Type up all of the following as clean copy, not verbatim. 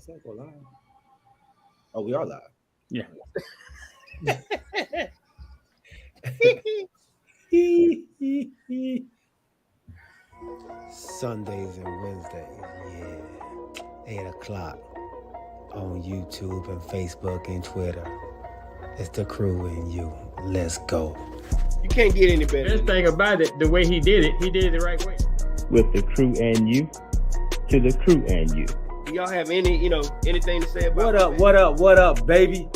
that go live? Oh, we are live. Yeah. Sundays and Wednesdays, yeah. 8 o'clock on YouTube and Facebook and Twitter. It's the crew and you. Let's go. You can't get any better. Best thing about it, the way he did it the right way. With the crew and you, to the crew and you. Do y'all have anything to say about What up, baby?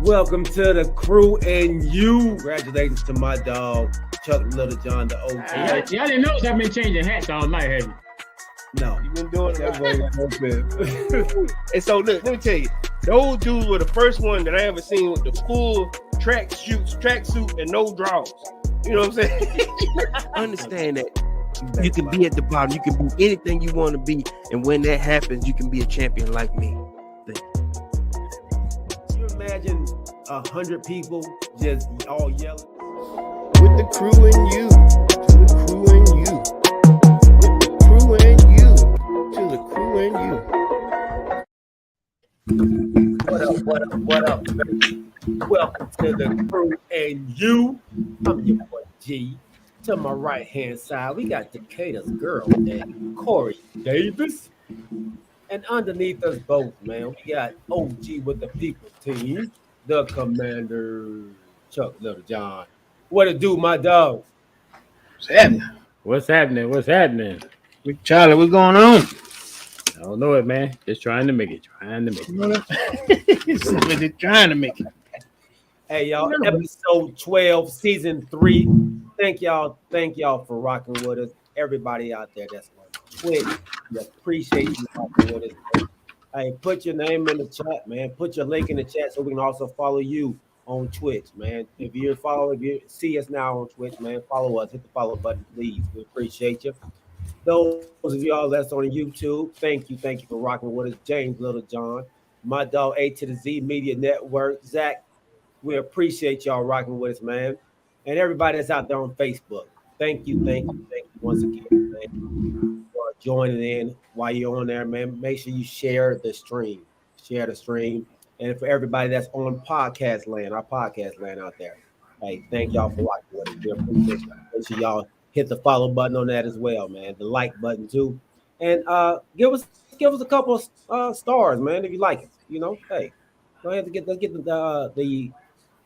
Welcome to the crew and you. Congratulations to my dog, Chuck Little John, the OG. Y'all didn't notice I've been changing hats all night, have you? No. You've been doing it. And so look, let me tell you, those dudes were the first one that I ever seen with the full tracksuit and no drawers. You know what I'm saying? Understand that you can be at the bottom, you can be anything you want to be, and when that happens, you can be a champion like me. Can you imagine 100 people just all yelling? With the crew and you, to the crew and you. With the crew and you, to the crew and you. What up, baby? Welcome to the crew and you. I'm your boy G. To my right hand side, we got Decatur's girl named Corey Davis. And underneath us both, man, we got OG with the people team, the commander, Chuck Little John. What it do, my dog? What's happening? What's happening? Charlie, what's going on? I don't know it, man. Just trying to make it. Just trying to make it. Hey, y'all, episode 12, season 3. Thank y'all for rocking with us. Everybody out there that's on Twitch, we appreciate you rocking with us. Hey, put your name in the chat, man. Put your link in the chat so we can also follow you on Twitch, man. If you see us now on Twitch, man, follow us. Hit the follow button, please. We appreciate you. Those of y'all that's on YouTube, thank you for rocking with us. James Little John, my dog A to the Z Media Network, Zach. We appreciate y'all rocking with us, man. And everybody that's out there on Facebook, thank you once again, man, for joining in. While you're on there, man, make sure you share the stream. And for everybody that's on podcast land, our podcast land out there, hey, thank y'all for watching with us. We appreciate you. Make sure y'all hit the follow button on that as well, man. The like button too, and give us a couple of stars, man, if you like it. You know, hey, go ahead and let's get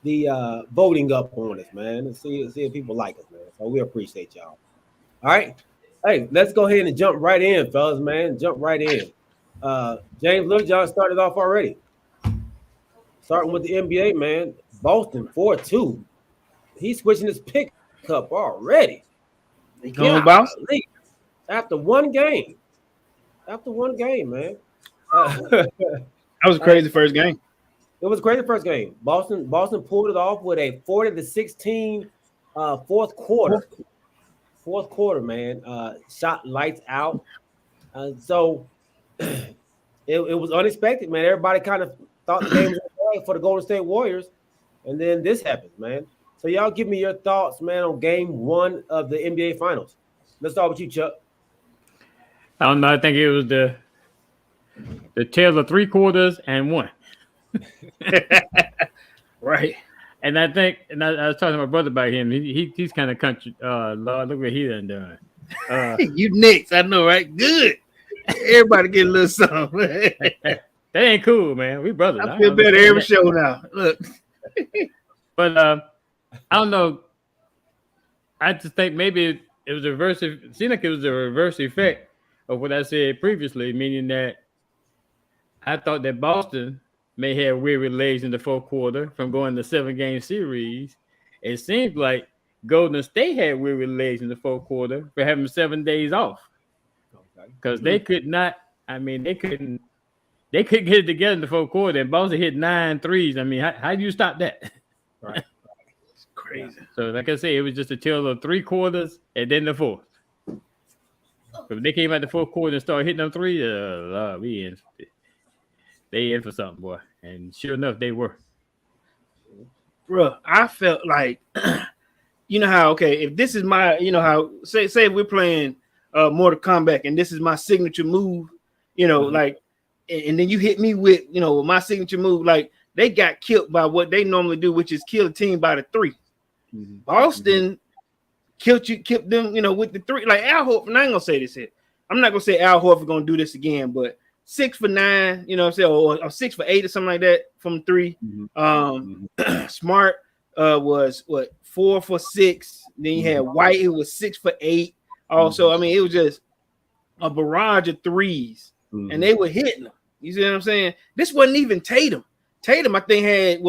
the voting up on us, man, and see if people like us, man. So we appreciate y'all. All right, hey, let's go ahead and jump right in, fellas, man. Jump right in. James Little John started off already. Starting with the NBA, man. Boston 4-2. He's switching his pickup already. He going bounce after one game, man. That was a crazy first game. It was a crazy first game. Boston pulled it off with a 40-16 fourth quarter. Fourth quarter, man. Shot lights out. So it was unexpected, man. Everybody kind of thought the game was over for the Golden State Warriors, and then this happened, man. So y'all give me your thoughts, man, on game 1 of the NBA Finals. Let's start with you, Chuck. I don't know. I think it was the tale of 3 quarters and 1. Right. And I think, I was talking to my brother about him. He's kind of country. Lord, look what he done. You next, I know, right? Good. Everybody get a little something. That ain't cool, man. We brothers. I feel better every show now. Look. But I don't know. I just think maybe it was a reverse. It seemed like it was a reverse effect of what I said previously, meaning that I thought that Boston may have weary legs in the fourth quarter from going to 7-game series. It seems like Golden State had weary legs in the fourth quarter for having 7 days off. Because they could not, they couldn't get it together in the fourth quarter, and Boston hit 9 threes. I mean, how do you stop that? Right. It's crazy. So, like I say, it was just a tale of 3 quarters and then the fourth. But if they came out the fourth quarter and started hitting them threes, they in for something, boy. And sure enough, they were. Bro, I felt like, you know how, okay, if this is my, you know how, say if we're playing Mortal Kombat and this is my signature move, you know, like and then you hit me with, my signature move. Like, they got killed by what they normally do, which is kill a team by the 3. Mm-hmm. Boston killed them, with the 3. Like Al Horford, I ain't gonna say this here. I'm not gonna say Al Horford gonna do this again, but 6 for 9, what I'm saying, or 6 for 8 or something like that from 3. Mm-hmm. Smart was 4 for 6. Then you had White, who was 6 for 8. Also, I mean, it was just a barrage of threes, and they were hitting them. You see what I'm saying? This wasn't even Tatum. Tatum, I think, had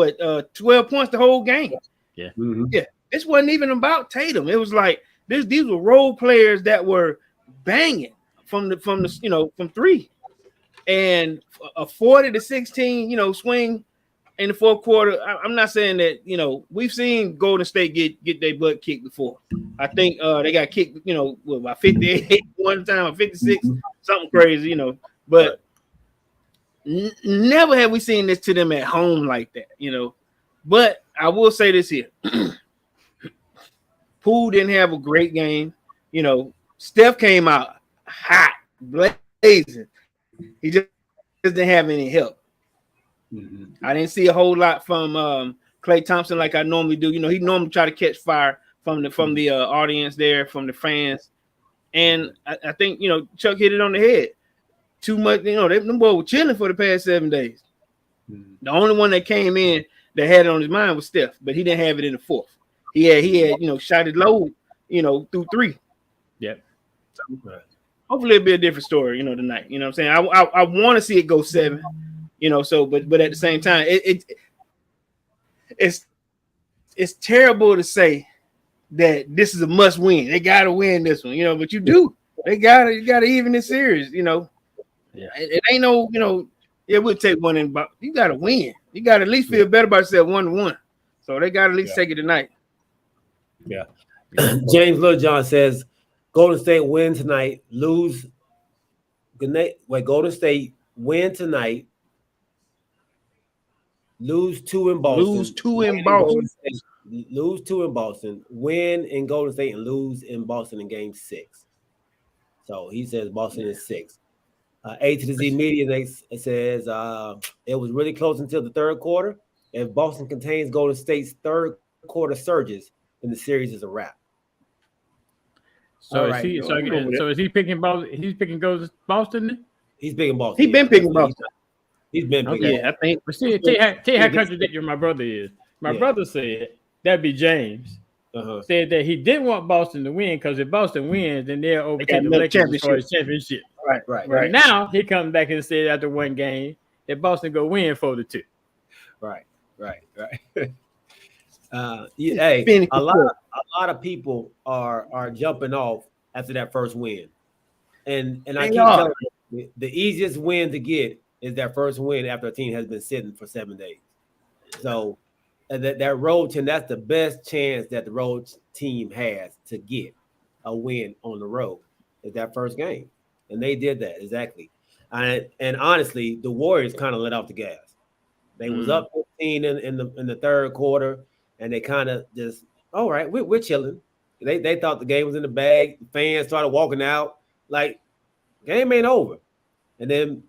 12 points the whole game. Yeah. Mm-hmm. Yeah. This wasn't even about Tatum. It was like these were role players that were banging from 3, and a 40-16, swing in the fourth quarter. I'm not saying that, we've seen Golden State get their butt kicked before. I think they got kicked, about 58 one time or 56, something crazy, but never have we seen this to them at home like that, But I will say this here. Poole didn't have a great game. Steph came out hot, blazing. He just didn't have any help. Mm-hmm. I didn't see a whole lot from Klay Thompson like I normally do. He normally try to catch fire from the audience there, from the fans. And I think, Chuck hit it on the head. Too much, them boys were chilling for the past 7 days. Mm-hmm. The only one that came in that had it on his mind was Steph, but he didn't have it in the fourth. He had shot it low, through 3. Yep. So, hopefully it'll be a different story, tonight. You know what I'm saying? I want to see it go 7, so but at the same time, it's terrible to say that this is a must win. They gotta win this one, but you do. You gotta even this series, Yeah. It ain't no, it would take one in, but you gotta win. You gotta at least feel better about yourself 1-1. So they gotta at least take it tonight. Yeah. James Littlejohn says Golden State win tonight, lose. Golden State win tonight, lose 2 in Boston. Lose 2 in Boston. Lose 2 in Boston, win in Golden State, and lose in Boston in game 6. So he says Boston is 6. A to the Z Media says it was really close until the third quarter. If Boston contains Golden State's third quarter surges, then the series is a wrap. So is he picking Boston? He's picking Boston. He's picking Boston. He's been picking Boston. He's been picking. Okay. Yeah, I think. But see how contradictory my brother is. My brother said that'd be James. Said that he didn't want Boston to win because if Boston wins, then they'll overtake the Lakers for his championship. Right. Now he comes back and said after one game that Boston go win 4-2. Right. Hey, a lot of people are jumping off after that first win, and I keep telling you, the easiest win to get is that first win after a team has been sitting for 7 days. So that road team, that's the best chance that the road team has to get a win on the road is that first game, and they did that exactly. And honestly, the Warriors kind of let off the gas. They was up 15 in the third quarter, and they kind of just, all right, we're chilling. They thought the game was in the bag. The fans started walking out like game ain't over, and then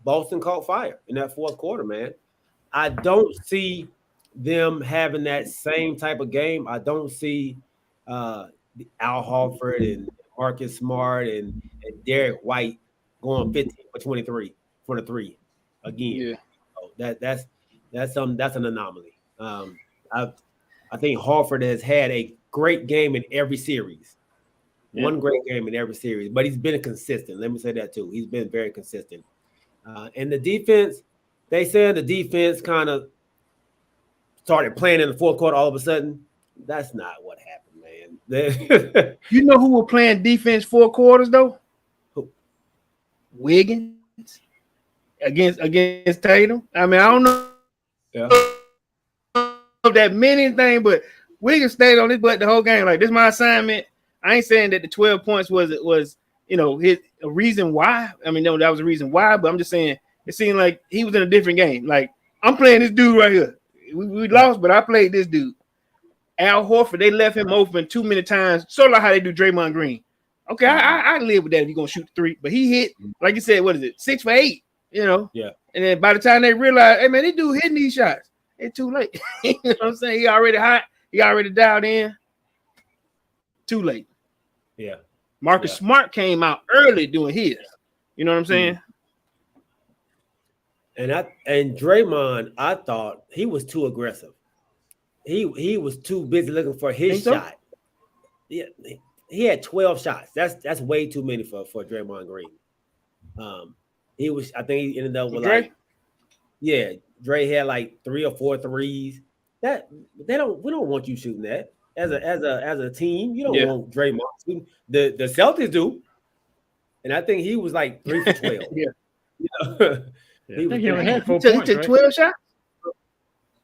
Boston caught fire in that fourth quarter. Man, I don't see them having that same type of game. I don't see Al Horford and Marcus Smart and Derek White going 15 for 23 for the 3 again. Yeah. So that's an anomaly. I think Horford has had a great game in every series. Yeah. One great game in every series, but he's been consistent. Let me say that too. He's been very consistent. And the defense, they said the defense kind of started playing in the fourth quarter all of a sudden. That's not what happened, man. You know who were playing defense 4 quarters though? Who? Wiggins against Tatum. I mean, I don't know if that meant anything, but Wiggins stayed on his butt the whole game. Like, this is my assignment. I ain't saying that the 12 points was a reason why. I mean, no, that was a reason why, but I'm just saying it seemed like he was in a different game. Like, I'm playing this dude right here. We lost, but I played this dude. Al Horford, they left him open too many times, sort of like how they do Draymond Green. Okay, I live with that if you're gonna shoot 3, but he hit, like you said, what is it, 6 for 8 you know. Yeah. And then by the time they realize, hey man, they do hitting these shots, it's too late. You know what I'm saying? He already hot, he already dialed in. Too late. Yeah. Marcus Smart came out early doing his. You know what I'm saying? And Draymond, I thought he was too aggressive. He was too busy looking for his shot. Yeah, he had 12 shots. That's way too many for Draymond Green. He was, I think he ended up with Dre? Dre had like 3 or 4 threes. We don't want you shooting that as a team. You don't want Draymond shooting. The Celtics do, and I think he was like 3 for 12. Yeah. You know? I think he only had 4 He points. took 12 shots.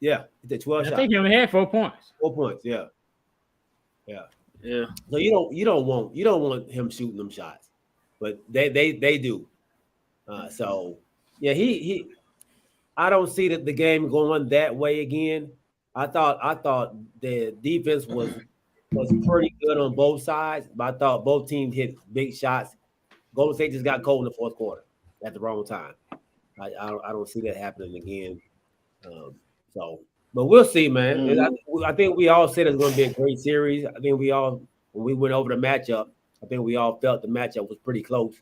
Yeah, he did 12 shots. I think he only had 4 points. 4 points. Yeah. Yeah. So you don't want him shooting them shots, but they do. So yeah, I don't see the game going that way again. I thought the defense was pretty good on both sides, but I thought both teams hit big shots. Golden State just got cold in the fourth quarter at the wrong time. I don't see that happening again. But we'll see, man. Mm-hmm. I think we all said it's going to be a great series. I think when we went over the matchup, I think we all felt the matchup was pretty close,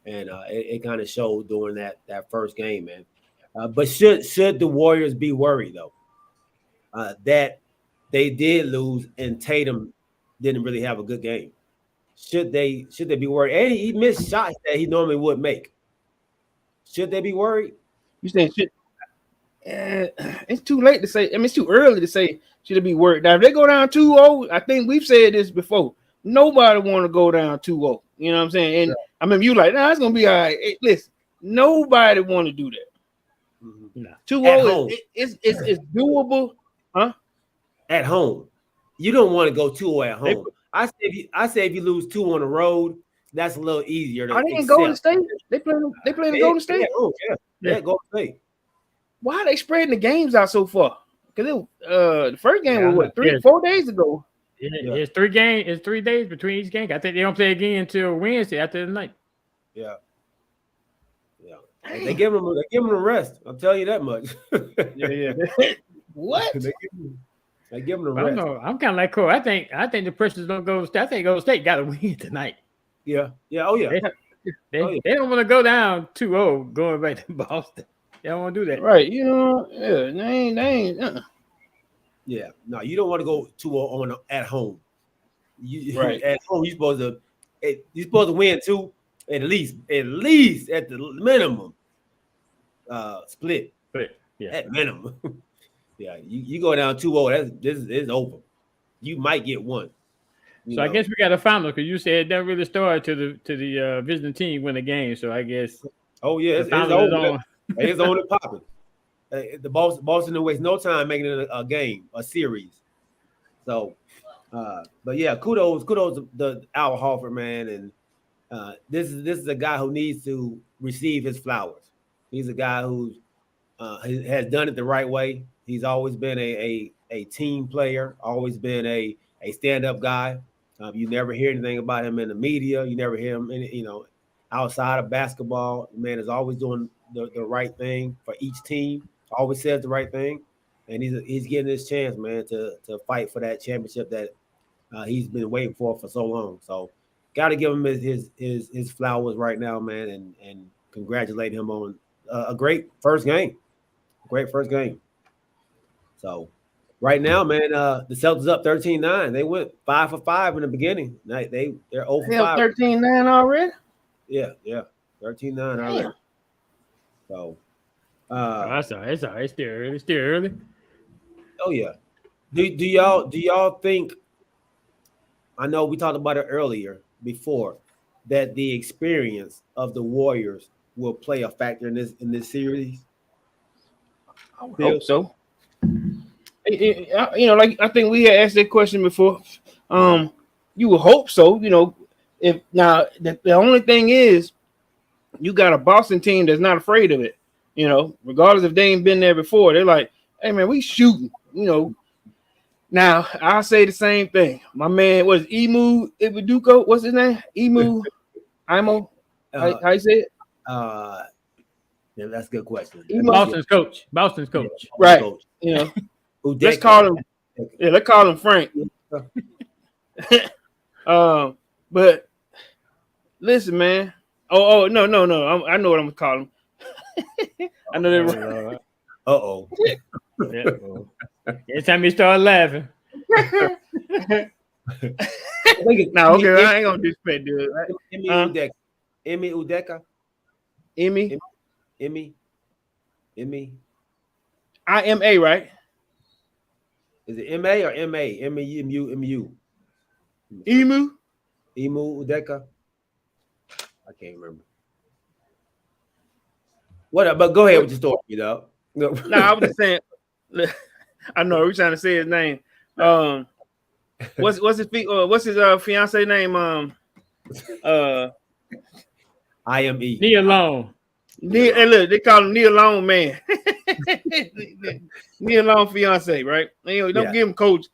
and it kind of showed during that first game, man. But should the Warriors be worried though that they did lose and Tatum didn't really have a good game? Should they be worried? And he missed shots that he normally would make. Should they be worried? You saying shit? It's too late to say. I mean, it's too early to say should it be worried. Now, if they go down 2-0, I think we've said this before. Nobody want to go down 2-0. You know what I'm saying? And I mean, you like, it's gonna be all right. Hey, listen, nobody want to do that. Mm-hmm. 2-0 it's doable, huh? At home, you don't want to go 2-0 at home. I say if you lose 2 on the road, that's a little easier to accept. Golden State? They playing the Golden State? Yeah, Golden State. Why are they spreading the games out so far? Because the first game was 4 days ago. It's 3 games. It's 3 days between each game. I think they don't play again until Wednesday after the night. Yeah. They give them a rest. I'll tell you that much. Yeah. What? They give them a I don't rest. know. I'm kind of like Cole. I think the pressure's gonna go. I think Golden State got to win tonight. Yeah. Oh yeah. They don't want to go down 2-0 going back to Boston. They don't want to do that. Right. You know. Yeah. They ain't. Yeah. No, you don't want to go 2-0 at home. Right. At home, you're supposed to win 2 at least at the minimum. Split. Yeah. At minimum. Yeah. You go down 2-0. This is over. You might get 1. So I guess we got a final because you said that really started to the visiting team win the game. So I guess. Oh yeah, it's over. It's on and popping. The Boston didn't waste no time making it a game, a series. So, but yeah, kudos to Al Horford, man, and this is a guy who needs to receive his flowers. He's a guy who has done it the right way. He's always been a team player, always been a stand-up guy. You never hear anything about him in the media. You never hear him outside of basketball. The man is always doing the right thing for each team. Always says the right thing, and he's getting his chance, man, to fight for that championship that he's been waiting for so long. So, got to give him his flowers right now, man, and congratulate him on a great first game. Great first game. So, right now, man, the Celtics up 13-9. They went 5 for 5 in the beginning. They're 0 for 5. 13-9 already? Yeah, 13-9 already. So, it's all right. It's still early. Oh yeah. Do y'all think? I know we talked about it earlier before that the experience of the Warriors will play a factor in this series. I would hope so. Like I think we had asked that question before. You would hope so. If now the only thing is, you got a Boston team that's not afraid of it. Regardless if they ain't been there before, they're like, "Hey man, we shooting." Now I say the same thing. My man was Wnba. What's his name? Imo. How you say it? Yeah, that's a good question. Boston's coach. Right. Coach. You know, Udeka. let's call him. Yeah, let's call him Frank. But listen, man. Oh, no. I know what I'm gonna call him. I know that. Uh-oh. Yeah. Every time you start laughing. No, okay, I ain't gonna disrespect, dude. Emi Udeka. Emi. Wnba, right? Is it M-A or M-A? M-U. Emu. Emu Udeka. I can't remember. What? But go ahead with your story, you know. No, I was just saying. I know we're trying to say his name. What's his fiance name? IME. Knee alone. Hey, look, they call him Knee Alone Man. Knee Alone fiance, right? You know, don't give him coach.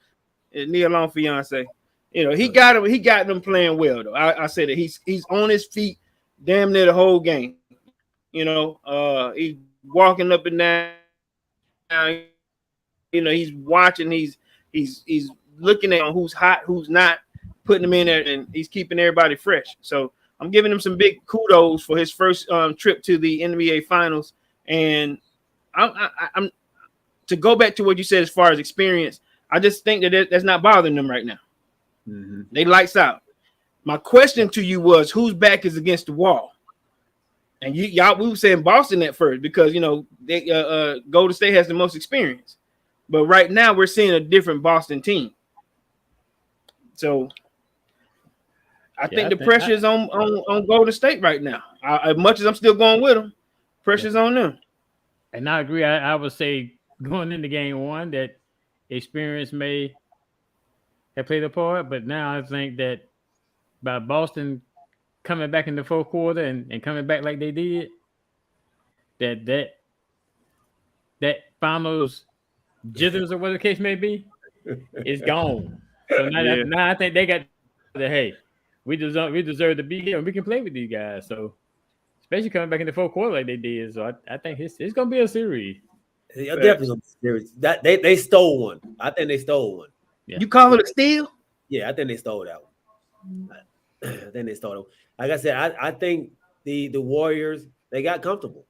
Knee Alone fiance. You know, he got him. He got them playing well though. I said that he's on his feet, damn near the whole game. You know, he's walking up and down. You know, he's watching. He's looking at who's hot, who's not, putting them in there, and he's keeping everybody fresh. So I'm giving him some big kudos for his first trip to the NBA Finals. And I'm to go back to what you said as far as experience. I just think that that's not bothering them right now. Mm-hmm. They lights out. My question to you was, whose back is against the wall? And y'all, we were saying Boston at first because you know they Golden State has the most experience, but right now we're seeing a different Boston team. So I think the pressure is on Golden State right now. As much as I'm still going with them, pressure's on them. And I agree. I would say going into game one that experience may have played a part, but now I think that by Boston coming back in the fourth quarter and coming back like they did, that finals jitters or whatever the case may be, is gone. So now I think they got the hey, we deserve to be here and we can play with these guys. So especially coming back in the fourth quarter like they did. So I think it's gonna be a series. Yeah, definitely gonna be a series. That they stole one. I think they stole one. Yeah. You call it a steal? Yeah, I think they stole that one. I think they stole it. Like I said, I think the Warriors, they got comfortable.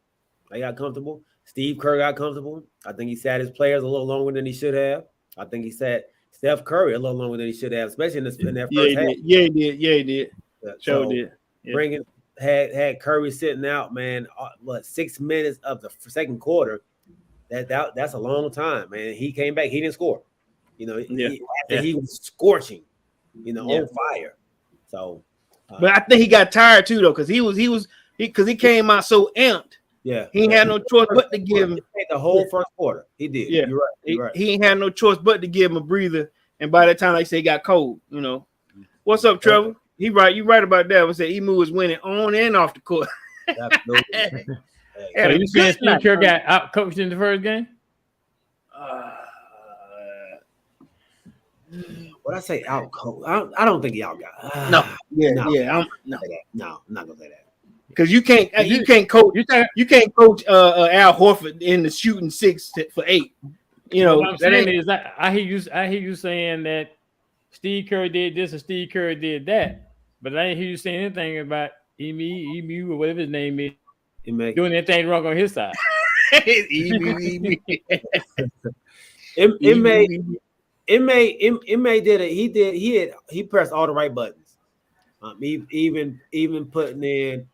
Steve Kerr got comfortable. I think he sat his players a little longer than he should have. I think he sat Steph Curry a little longer than he should have, especially in that first half. He did. So did. Yeah. Bringing had Curry sitting out, man. 6 minutes of the second quarter? That's a long time, man. He came back. He didn't score. You know, he was scorching. You know, on fire. So, but I think he got tired too, though, because he came out so amped. Yeah, he ain't had no choice but to give him the whole first quarter. He did. Yeah, you're right. He ain't had no choice but to give him a breather. And by that time, like I say, he got cold. You know, what's up, Trevor? He right. You right about that. I say Emu was winning on and off the court. Absolutely. So you saying Steve Kerr got out coached in the first game? What I say out coach? I don't think he out got. No, I'm not gonna say that. Because you can't coach Al Horford in the shooting 6 for 8. You know what I'm saying is I hear you saying that Steve Kerr did this and Steve Kerr did that, but I didn't hear you saying anything about Emu or whatever his name is doing anything wrong on his side. Ime did it. He pressed all the right buttons. Even putting in,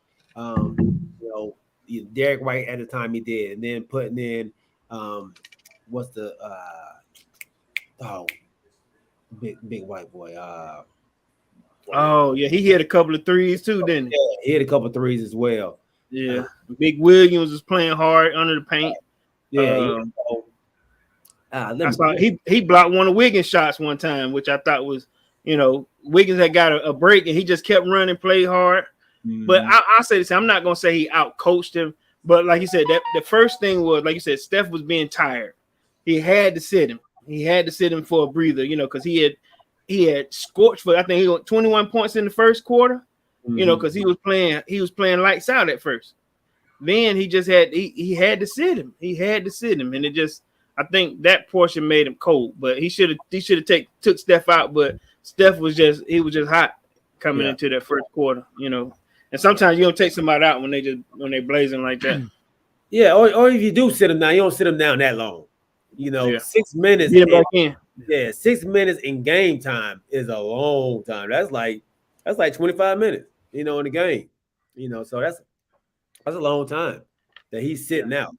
Derek White at the time he did, and then putting in, what's the big white boy? He hit a couple of threes too, didn't he? Yeah, he hit a couple of threes as well. Yeah, Big Williams was playing hard under the paint. I saw he blocked one of Wiggins' shots one time, which I thought was, Wiggins had got a break and he just kept running, played hard. Mm-hmm. But I'll say this: I'm not gonna say he outcoached him, but like you said, that the first thing was, like you said, Steph was being tired. He had to sit him. He had to sit him for a breather, because he had scorched for, I think he got 21 points in the first quarter, because he was playing lights out at first. then he just had he had to sit him. He had to sit him, and it just I think that portion made him cold. But he should have took Steph out. But Steph was just hot coming into that first quarter, you know. And sometimes you don't take somebody out when they blazing like that. Yeah, or if you do sit him down, you don't sit him down that long. You know, 6 minutes. Get him back in. Yeah, 6 minutes in game time is a long time. That's like 25 minutes, you know, in the game. You know, so that's a long time that he's sitting out,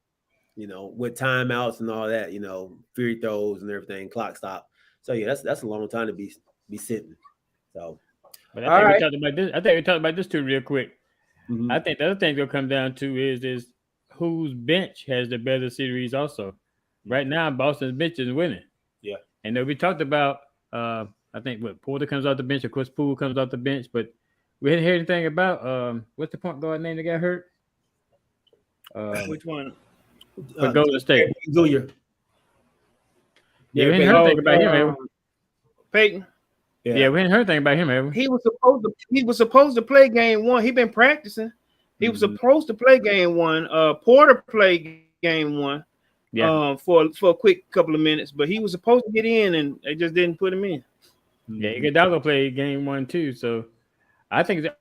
you know, with timeouts and all that, you know, free throws and everything, clock stop. So yeah, that's a long time to be sitting. So but I think we talked about this. I think we talked about this too real quick. Mm-hmm. I think the other thing will come down to is whose bench has the better series also. Right now, Boston's bench is winning. Yeah. And then we talked about I think Porter comes off the bench, of course Poole comes off the bench, but we hadn't heard anything about what's the point guard name that got hurt? Which one? For Golden State. Junior. Yeah, we hadn't heard anything about him, have we? Peyton. Yeah, we hadn't heard anything about him, have we? He was supposed to play game one. He been practicing. He was supposed to play game one. Porter played game one. Yeah. For a quick couple of minutes, but he was supposed to get in, and they just didn't put him in. Yeah, Iguodala played game one too, so I think I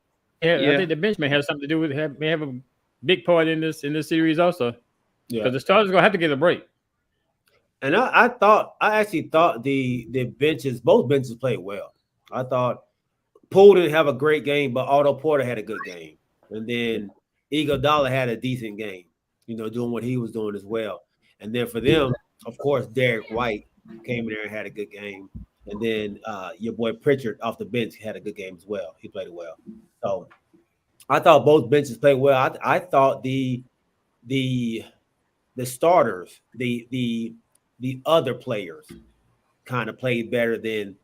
think the bench may have something to do with may have a big part in this series also. Yeah, because the starters are gonna have to get a break. And I actually thought the benches, both benches played well. I thought Poole didn't have a great game, but Otto Porter had a good game, and then Iguodala had a decent game, you know, doing what he was doing as well. And then for them, of course, Derek White came in there and had a good game. And then your boy Pritchard off the bench had a good game as well. He played well. So I thought both benches played well. I thought the starters, the other players kind of played better than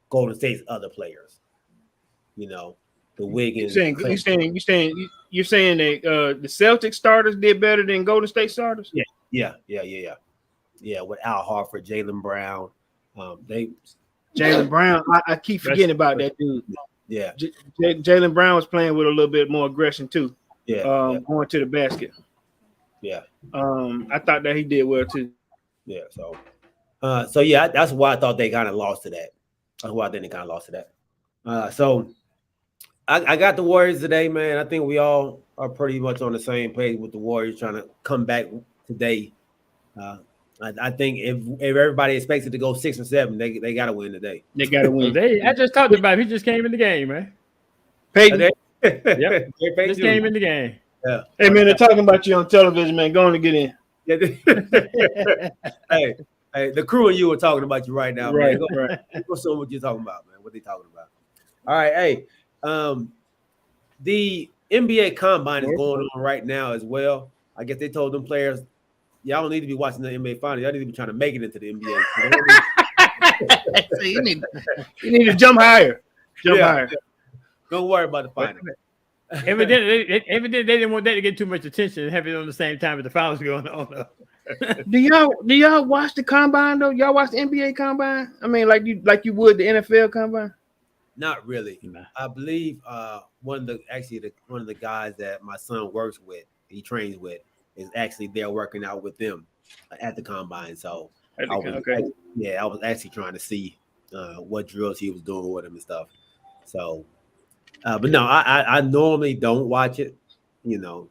Golden State's other players. You know, the Wiggins. You're saying that the Celtics starters did better than Golden State starters? Yeah. With Al Horford, Jaylen Brown, Jaylen Brown. I keep forgetting about that dude. Yeah, Jaylen Brown was playing with a little bit more aggression too. Going to the basket. Yeah. I thought that he did well too. Yeah. So yeah, that's why I thought they kind of lost to that. That's why I think they kind of lost to that. So I got the Warriors today, man. I think we all are pretty much on the same page with the Warriors trying to come back today. I think if everybody expects it to go 6 or 7, they got to win today. They got to win. I just talked about it. He just came in the game, man. Peyton. Yep. Just came in the game. Yeah. Hey, man, they're talking about you on television, man. Go on and get in. Hey, the crew and you are talking about you right now, right, man. Go show what you're talking about, man. What they talking about. All right, hey. The NBA Combine is going on right now as well. I guess they told them players, y'all don't need to be watching the NBA Finals. Y'all need to be trying to make it into the NBA. So you need to jump higher. Higher. Don't worry about the finals. Evidently, they didn't want that to get too much attention and have it on the same time as the finals going on. Do y'all watch the Combine though? Y'all watch the NBA Combine? I mean, like you would the NFL Combine? Not really. Nah. I believe one of the guys that my son works with, he trains with, is actually there working out with them at the Combine. So I was actually trying to see what drills he was doing with him and stuff. So, but no, I normally don't watch it. You know,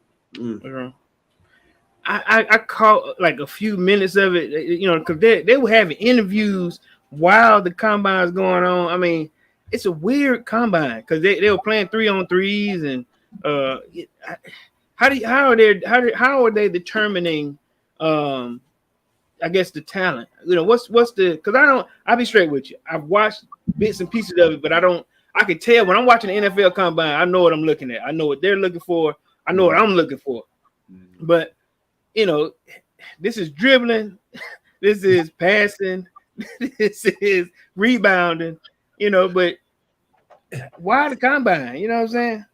I caught like a few minutes of it. You know, because they were having interviews while the Combine is going on. I mean, it's a weird Combine because they were playing 3-on-3s and how are they determining I guess the talent? You know, what's the because I'll be straight with you. I've watched bits and pieces of it, but I can tell when I'm watching the NFL Combine, I know what I'm looking at. I know what they're looking for. I know what I'm looking for. But you know, this is dribbling, this is passing, this is rebounding, you know, but why the Combine? You know what I'm saying?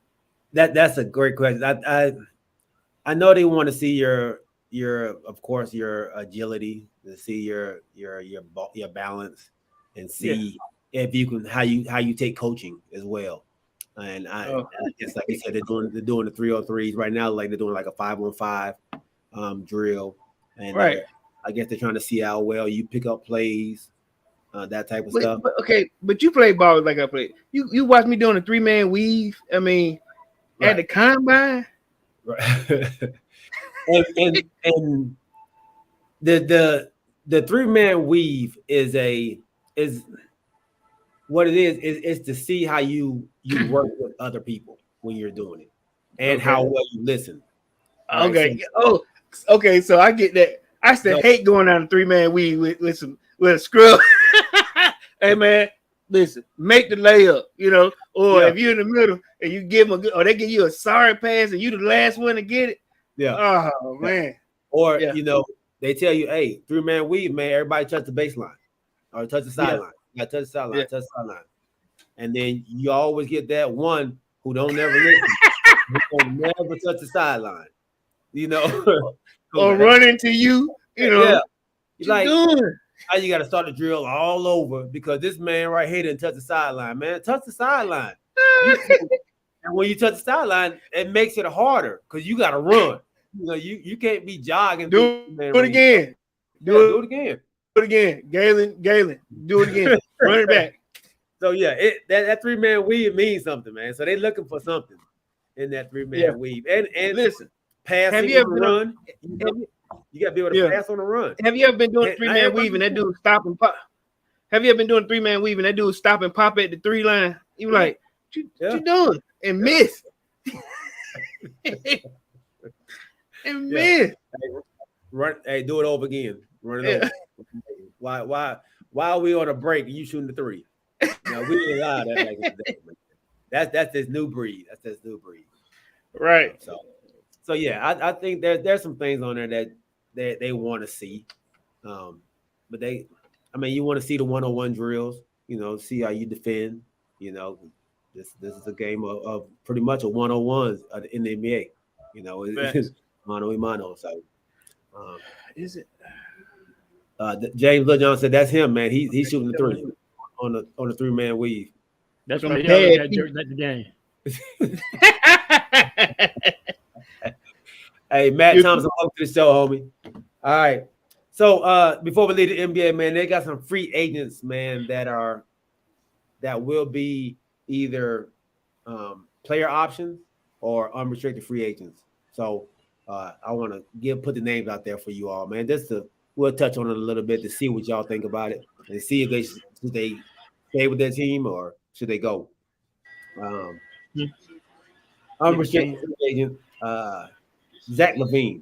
That's a great question. I know they want to see your of course your agility, to see your balance, and see if you can how you take coaching as well. And I guess, like you said, they're doing the 3-on-3s right now. Like they're doing like a 5-on-5 drill, and Right. I guess they're trying to see how well you pick up plays, that type of stuff. But you play ball like I play. You watch me doing a 3-man weave. I mean, Right. at the combine. Right. and the 3-man weave is what it is to see how you work with other people when you're doing it, and how well you listen. Right? Okay. Okay. So I get that. I still hate going on a 3-man weave with a scrub. Hey man, listen, make the layup, or if you're in the middle and you give them or they give you a sorry pass and you the last one to get it. Yeah. Oh man. Or they tell you, hey, 3-man weave, man, everybody touch the baseline or touch the sideline. You gotta touch the sideline, touch the sideline. And then you always get that one who don't never listen, who don't never touch the sideline. Or run into you, Yeah. You're like, doing? How you got to start the drill all over because this man right here didn't touch the sideline, man. Touch the sideline. And when you touch the sideline, it makes it harder because you got to run. You can't be jogging. Do it again. Do it again. Do it again. Galen, do it again. Run it back. So that 3-man weave means something, man. So they're looking for something in that 3-man weave. And listen, passing have you ever run. You got to be able to pass on the run. Have you ever been doing 3-man weave and that dude stop and pop? Have you ever been doing 3-man weave and that dude stop and pop at the 3 line? You like, what you doing? And miss. And miss. Hey, do it over again. Run it over. Why are we on a break and you shooting the 3? We didn't allow that back in the day. That's this new breed. Right. So yeah, I think there's some things on there that they want to see. But you want to see the 1-on-1 drills, see how you defend. This is a game of pretty much a 1-on-1 in the NBA. It's mano a mano. So is it? James LeJohn said that's him, man. He's shooting the 3 on the 3-man weave. That's what the game. Hey, Matt Thompson, welcome to the show, homie. All right. So before we leave the NBA, man, they got some free agents, man, that will be either player options or unrestricted free agents. So I want to put the names out there for you all, man. We'll touch on it a little bit to see what y'all think about it and see if should they stay with their team or should they go. Unrestricted free agent, Zach LaVine.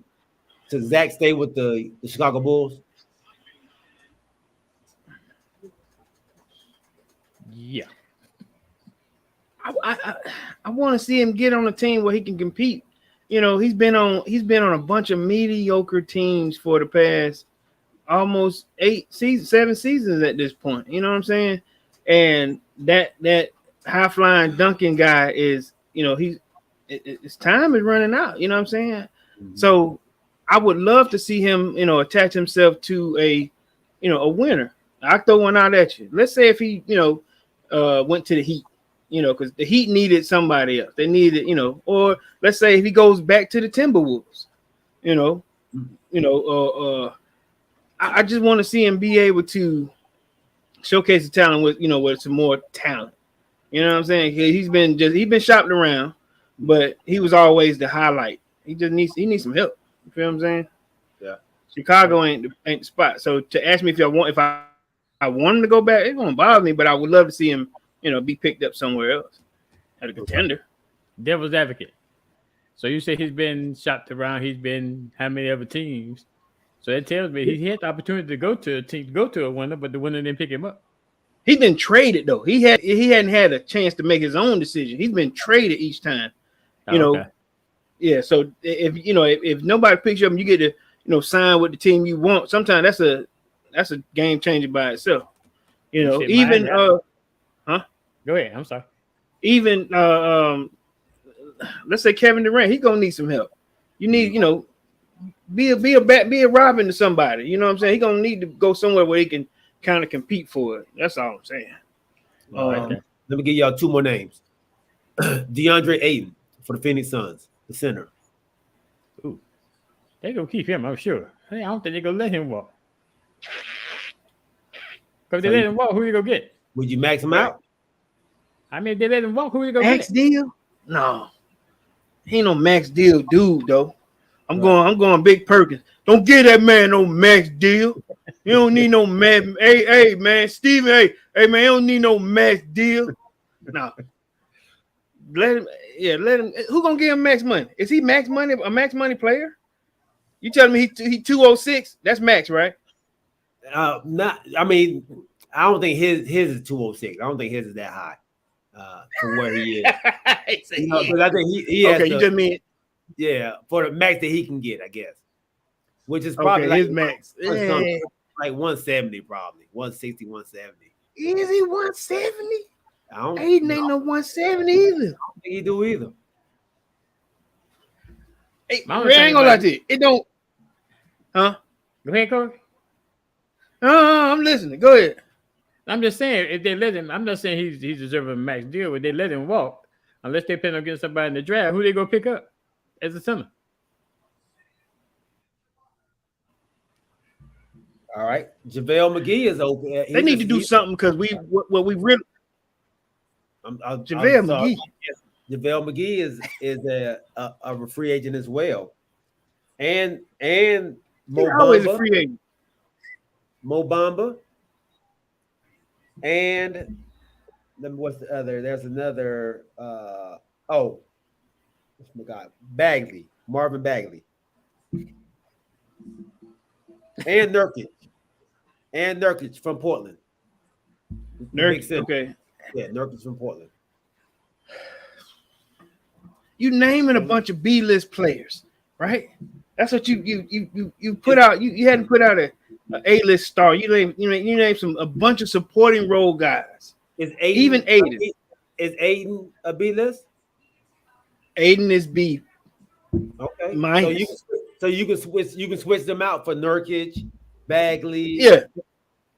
Should Zach stay with the Chicago Bulls? Yeah. I want to see him get on a team where he can compete. He's been on a bunch of mediocre teams for the past almost 7 seasons at this point. You know what I'm saying? And that high flying Duncan guy is, his time is running out. You know what I'm saying? Mm-hmm. So I would love to see him, attach himself to a winner. I throw one out at you. Let's say if he, went to the Heat, because the Heat needed somebody else. They needed, or let's say if he goes back to the Timberwolves, I just want to see him be able to showcase the talent with some more talent. You know what I'm saying? He's been shopped around, but he was always the highlight. He needs some help. You feel what I'm saying? Yeah. Chicago ain't the spot. So to ask me if I want him to go back, it's gonna bother me, but I would love to see him, be picked up somewhere else at a contender. Devil's advocate. So you say he's been shopped around. He's been how many other teams? So that tells me he had the opportunity to go to a team, go to a winner, but the winner didn't pick him up. He's been traded though. He hadn't had a chance to make his own decision. He's been traded each time. Okay. Yeah. So if nobody picks you up and you get to sign with the team you want, sometimes that's a game changer by itself. Even Go ahead. I'm sorry. Even let's say Kevin Durant, he's gonna need some help. You need, be a Robin to somebody. You know what I'm saying? He's gonna need to go somewhere where he can kind of compete for it. That's all I'm saying. Let me give y'all 2 more names. DeAndre Ayton for the Phoenix Suns, the center. Ooh, they gonna keep him, I'm sure. Hey, I don't think they gonna let him walk. Because they let him walk, who you gonna get? Would you max him out? I mean, if they let him walk, who you gonna Max get? deal? No, he ain't no max deal dude though. I'm going Big Perkins. Don't give that man no max deal. You don't need no max. Hey, man, Steven, hey, man, you don't need no max deal. No. Let him. Who gonna give him max money? Is he max money? A max money player? You telling me he 206? That's max, right? Not. I mean, I don't think his is 206. I don't think his is that high for where he is. Because I think he has okay. You just mean for the max that he can get, I guess. Which is probably his max. Like 170, probably 160, 170. Is he 170? I don't. Aiden ain't no 170 either. I don't think he do either. Hey, I ain't gonna lie to you. It don't. Huh? Go ahead, Corey. I'm listening. Go ahead. I'm just saying, if they let him, I'm not saying he's deserving a max deal, but they let him walk, unless they plan on getting somebody in the draft, who they gonna pick up as a center? All right, JaVale McGee is open. They need to do something because we really. JaVale McGee. JaVale McGee is a free agent as well, and Mo always a Bamba, free agent. Mo Bamba, and then what's the other? There's another. Oh my God, Bagley, Marvin Bagley, and Nurkic from Portland. Nurkic, okay. Yeah, Nurkic from Portland. You naming a bunch of B-list players, right? That's what you put out. You hadn't put out a A-list star. You named a bunch of supporting role guys. Is Aiden a B-list? Aiden is B. Okay. Minus. So you can switch them out for Nurkic, Bagley. Yeah.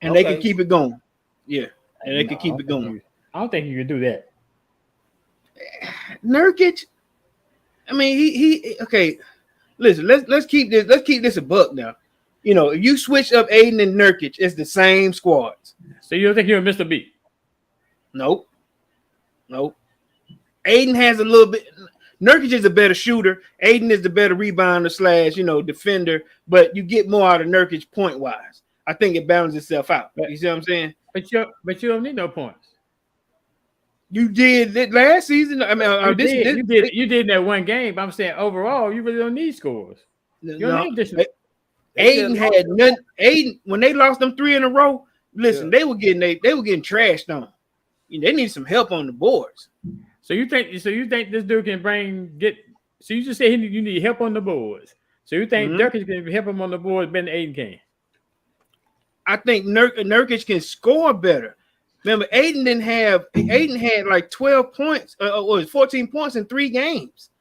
And they can keep it going. Yeah. And they can keep it going. I don't think you can do that. Nurkic, I mean, he okay. Listen, let's keep this a buck now. You know, if you switch up Aiden and Nurkic, it's the same squads. So you don't think you're Mr. B? Nope. Aiden has a little bit. Nurkic is a better shooter. Aiden is the better rebounder / defender. But you get more out of Nurkic point wise. I think it balances itself out. You see what I'm saying? But you don't need no points. You did it last season. I mean, you did in that one game. But I'm saying overall, you really don't need scores. You don't need additional. Aiden had none. Aiden, when they lost them 3 in a row, listen, they were getting trashed on. They need some help on the boards. So you think this dude can so you just say you need help on the boards. So you think Nurkic can help him on the boards better than Aiden can? I think Nurkic can score better. Remember, Aiden had like 12 points, or 14 points in 3 games.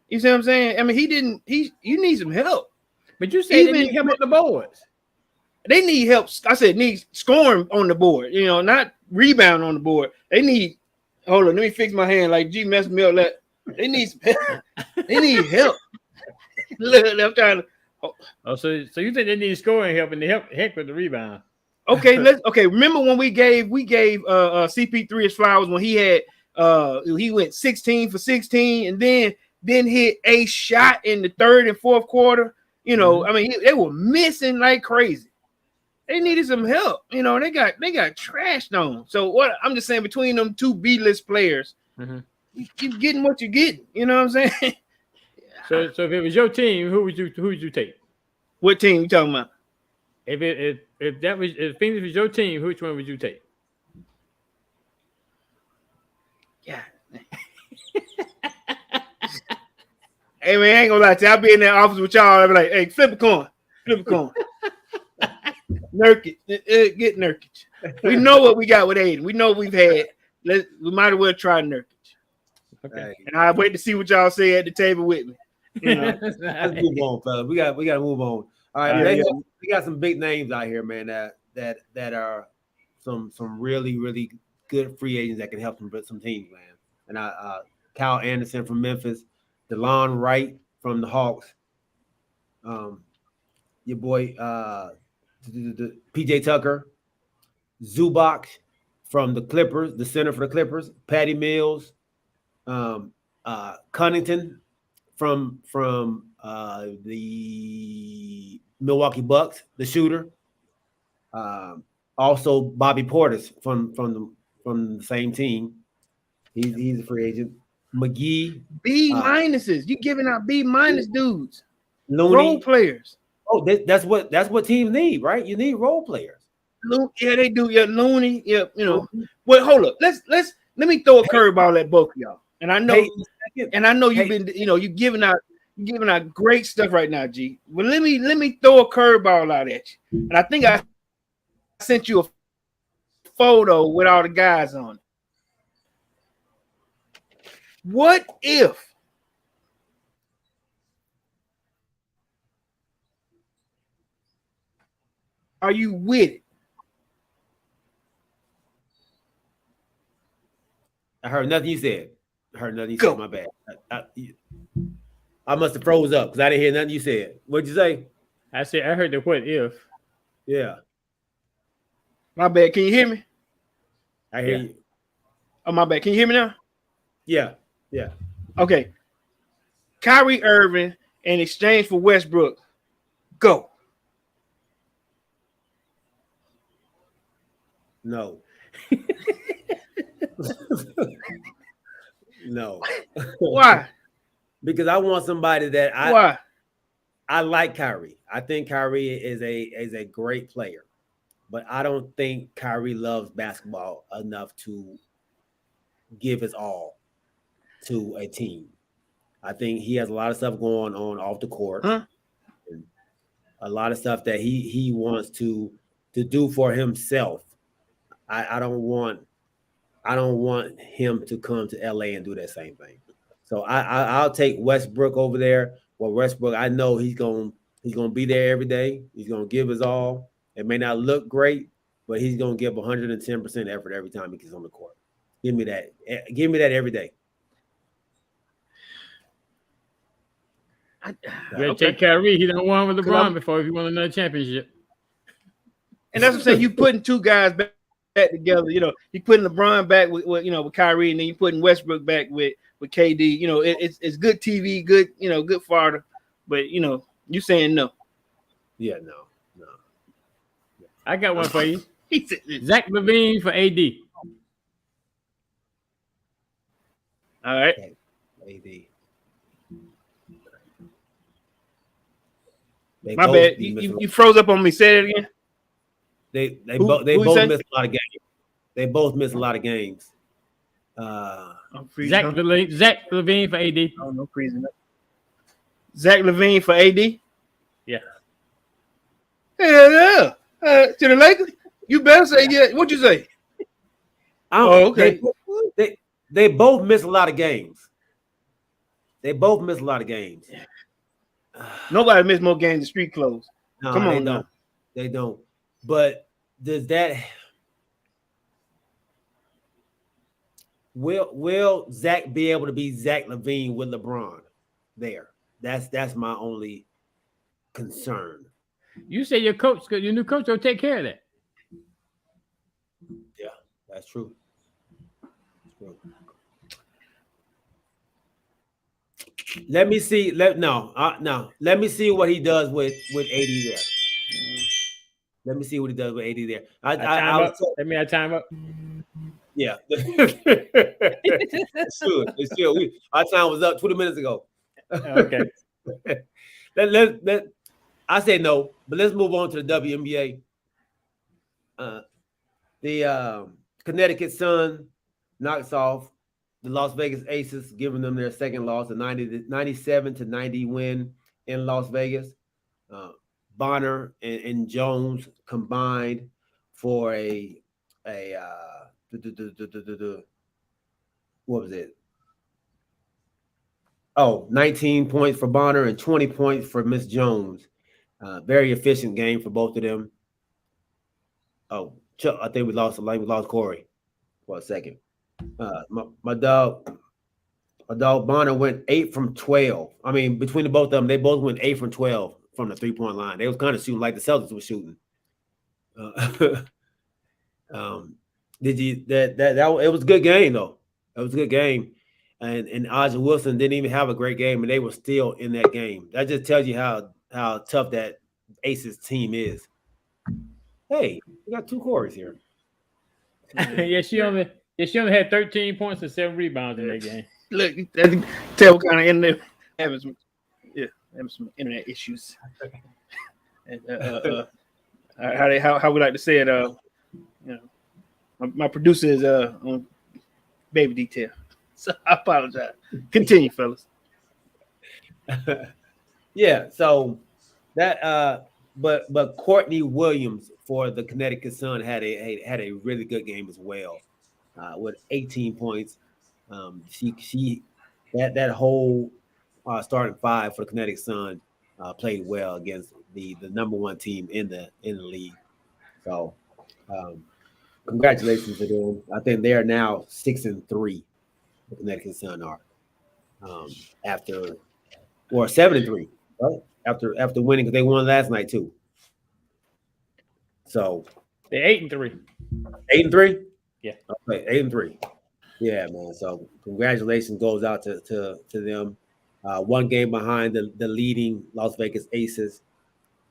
You see what I'm saying? I mean, you need some help. But you said they need help on the boards. They need help. I said need scoring on the board, not rebound on the board. They need, hold on, let me fix my hand like G messed me up. They need they need help. Look, I'm trying to. Oh, so you think they need scoring help and they heck with the rebound? Okay, remember when we gave CP3 his flowers when he went 16 for 16 and then hit a shot in the 3rd and 4th quarter. I mean, they were missing like crazy. They needed some help. They got trashed on. So what I'm just saying, between them 2 B-list players, you keep getting what you're getting. You know what I'm saying? So if it was your team, who would you take? What team you talking about? If Phoenix was your team, which one would you take? Yeah. Hey man, I ain't gonna lie to you. I'll be in that office with y'all. I'll be like, hey, flip a coin. Nurkic, get Nurkic. We know what we got with Aiden. We know what we've had. We might as well try Nurkic. Okay. And I wait to see what y'all say at the table with me. Let's move on, fellas. We got to move on. All right, we got some big names out here, man. That are some really really good free agents that can help some teams, man. And Kyle Anderson from Memphis, DeLon Wright from the Hawks, your boy PJ Tucker, Zubac from the Clippers, the center for the Clippers, Patty Mills, Connington from the Milwaukee Bucks, the shooter. Also Bobby Portis from the same team. He's a free agent. McGee. B minuses. You giving out B minus dudes. Looney. Role players. Oh, that's what teams need, right? You need role players. Yeah, they do. Yeah, Looney. Yeah, you know. Well, hold up. Let me throw a curveball at both of y'all. And I know, you've been, you're giving out great stuff right now, G. But let me throw a curveball out at you. And I think I sent you a photo with all the guys on it. What if are you with it? I heard nothing you said. Said. My bad. I must have froze up because I didn't hear nothing you said. What'd you say? I heard the what if. Yeah. My bad. Can you hear me? I hear you. Oh, my bad. Can you hear me now? Yeah. Yeah. Okay. Kyrie Irving in exchange for Westbrook. Go. No. No. Why? Because I want somebody that Why? I like Kyrie. I think Kyrie is a great player, but I don't think Kyrie loves basketball enough to give his all to a team. I think he has a lot of stuff going on off the court, and a lot of stuff that he wants to do for himself. I don't want him to come to LA and do that same thing. So I'll take Westbrook over there. Well, Westbrook, I know he's gonna be there every day. He's gonna give his all. It may not look great, but he's gonna give 110% effort every time he gets on the court. Give me that. Give me that every day. You take Kyrie. He done won with LeBron before if you want another championship. And that's what I'm saying. You putting two guys back together. You putting LeBron back with with Kyrie, and then you putting Westbrook back with KD. It's good TV, good good fodder. But you saying no. Yeah, no. I got one for you. Zach LaVine for AD. All right. AD. My bad. You froze up on me. Say it again. They both missed a lot of games. They both missed a lot of games. Zach LaVine for AD. Oh, no freezing up. Zach LaVine for AD. Yeah. Yeah. To the Lakers. You better say yeah. What'd you say? Oh, okay. They both missed a lot of games. Nobody missed more games than street clothes. No, come on, they don't. But does that will Zach be able to be Zach LaVine with LeBron there? That's my only concern. You say your new coach will take care of that. Yeah, that's true. Let me see. Let me see what he does with AD there. Let me see what he does with AD there. Let me have time up. Yeah. It's true. Our time was up 20 minutes ago. Okay. I say no, but let's move on to the WNBA. The Connecticut Sun knocks off the Las Vegas Aces, giving them their second loss, a 97-90 win in Las Vegas. Bonner and Jones combined for what was it? 19 points for Bonner and 20 points for Miss Jones. Very efficient game for both of them. Chuck, I think we lost Corey for a second. My dog, Adult Bonner went 8 from 12. I mean, between the both of them, they both went 8 from 12 from the 3-point line. They was kind of shooting like the Celtics were shooting. Did you that it was a good game though. It was a good game. And Aja Wilson didn't even have a great game, and they were still in that game. That just tells you how tough that Aces team is. Hey, we got 2 Corys here. yeah, she only had 13 points and 7 rebounds in that game. Look, tell what kind of internet having some internet issues. And, how we like to say it, my producer is on baby detail, so I apologize. Continue, fellas. Yeah, so that but Courtney Williams for the Connecticut Sun had a really good game as well, with 18 points. She that whole starting 5 for the Connecticut Sun played well against the number 1 team in the league. So congratulations to them. I think they are now 6-3. The Connecticut Sun are after 7-3, right? After winning, because they won last night too. So they're 8-3. 8-3. Yeah. Okay, 8-3. Yeah, man. So congratulations goes out to them. 1 game behind the leading Las Vegas Aces.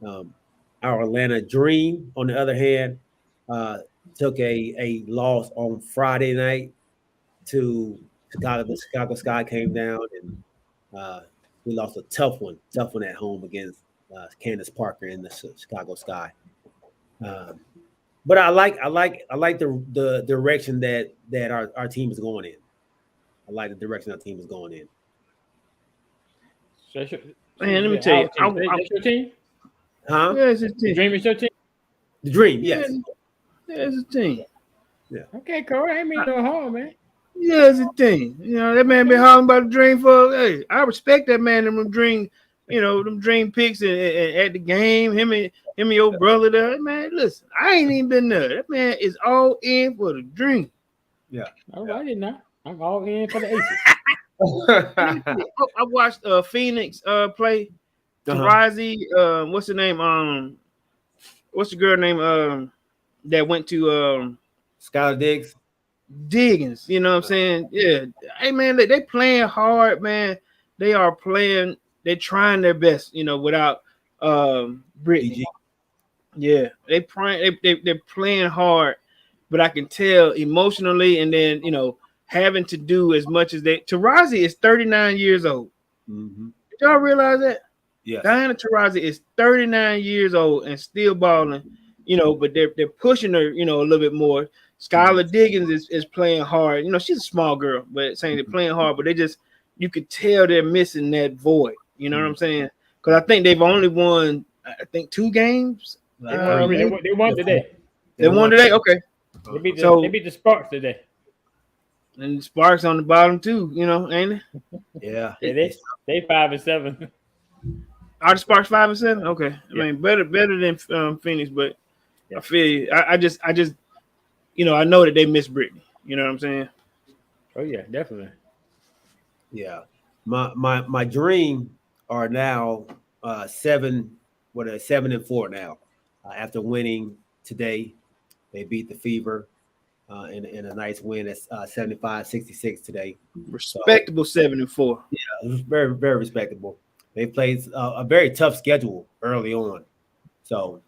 Our Atlanta Dream, on the other hand, took a loss on Friday night to Chicago. The Chicago Sky came down, and we lost a tough one at home against Candace Parker in the Chicago Sky. But I like the direction that our team is going in. I like the direction our team is going in. Man, let me tell you, that's your team? Huh? Yeah, it's a team. The Dream is your team? The Dream, yes. Yeah, it's a team. Yeah. Okay, Corey. I mean no harm, man. Yeah, it's a team. You know, that man been hollering about the Dream for. Hey, I respect that man. Them Dream, them Dream picks and at the game. Him and your brother there. Man, listen, I ain't even been there. That man is all in for the Dream. Yeah. All right, now I'm all in for the Aces. I watched Phoenix play. Tarazi, what's her name? What's the girl name? That went to Skylar Diggins. You know what I'm saying? Yeah. Hey man, they playing hard, man. They are playing. They're trying their best. Without Brittany. Yeah, they're playing hard, but I can tell emotionally, and then having to do as much as they. Tarazi is 39 years old. Mm-hmm. Did y'all realize that? Yeah. Diana Taurasi is 39 years old and still balling, but they're pushing her, a little bit more. Skylar Diggins is playing hard. She's a small girl, but saying they're playing hard, but you could tell they're missing that void. You know what I'm saying? Because I think they've only won, 2 games. They won today. They won today? Okay. They beat the Sparks today. And Sparks on the bottom too, ain't it? Yeah. They 5-7. Are the Sparks 5-7? Okay. I mean, better than Phoenix, but I feel you. I just I know that they miss Brittany. You know what I'm saying? Oh yeah, definitely. Yeah. My Dream are now 7-4 now. After winning today, they beat the Fever in a nice win at 75-66 today. Respectable 7-4. Yeah, it was very, very respectable. They played a very tough schedule early on. So,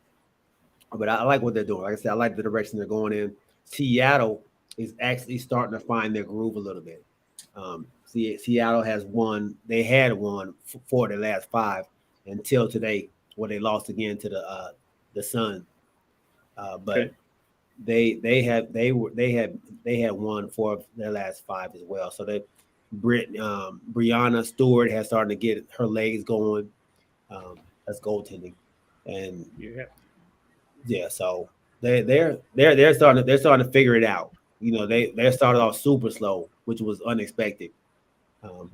but I like what they're doing. Like I said, I like the direction they're going in. Seattle is actually starting to find their groove a little bit. Seattle has won. They had won 4 of their last 5 until today, where they lost again to the Sun. But they had won 4 of their last 5 as well. So that Brianna Stewart has started to get her legs going. That's goaltending, and so they're starting to figure it out. They started off super slow, which was unexpected.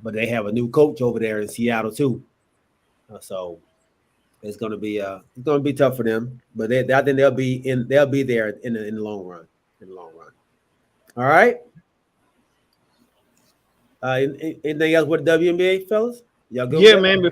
But they have a new coach over there in Seattle too, so it's going to be tough for them. But I think they'll be there in the long run. All right. Anything else with the WNBA, fellas? Y'all good? Yeah, with that? man.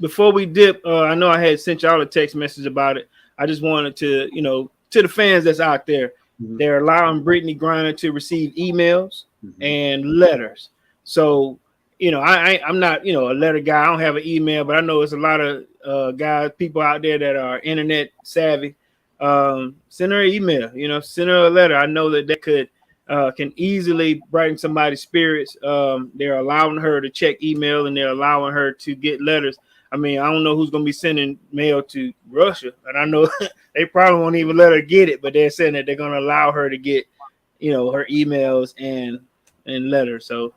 Before we dip, I know I had sent y'all a text message about it. I just wanted to, to the fans that's out there, they're allowing Brittany Griner to receive emails and letters. So, I'm not, a letter guy. I don't have an email, but I know it's a lot of people out there that are internet savvy. Send her an email, send her a letter. I know that could can easily brighten somebody's spirits. They're allowing her to check email and they're allowing her to get letters. I mean, I don't know who's going to be sending mail to Russia, and I know they probably won't even let her get it, but they're saying that they're going to allow her to get, her emails and letters. So,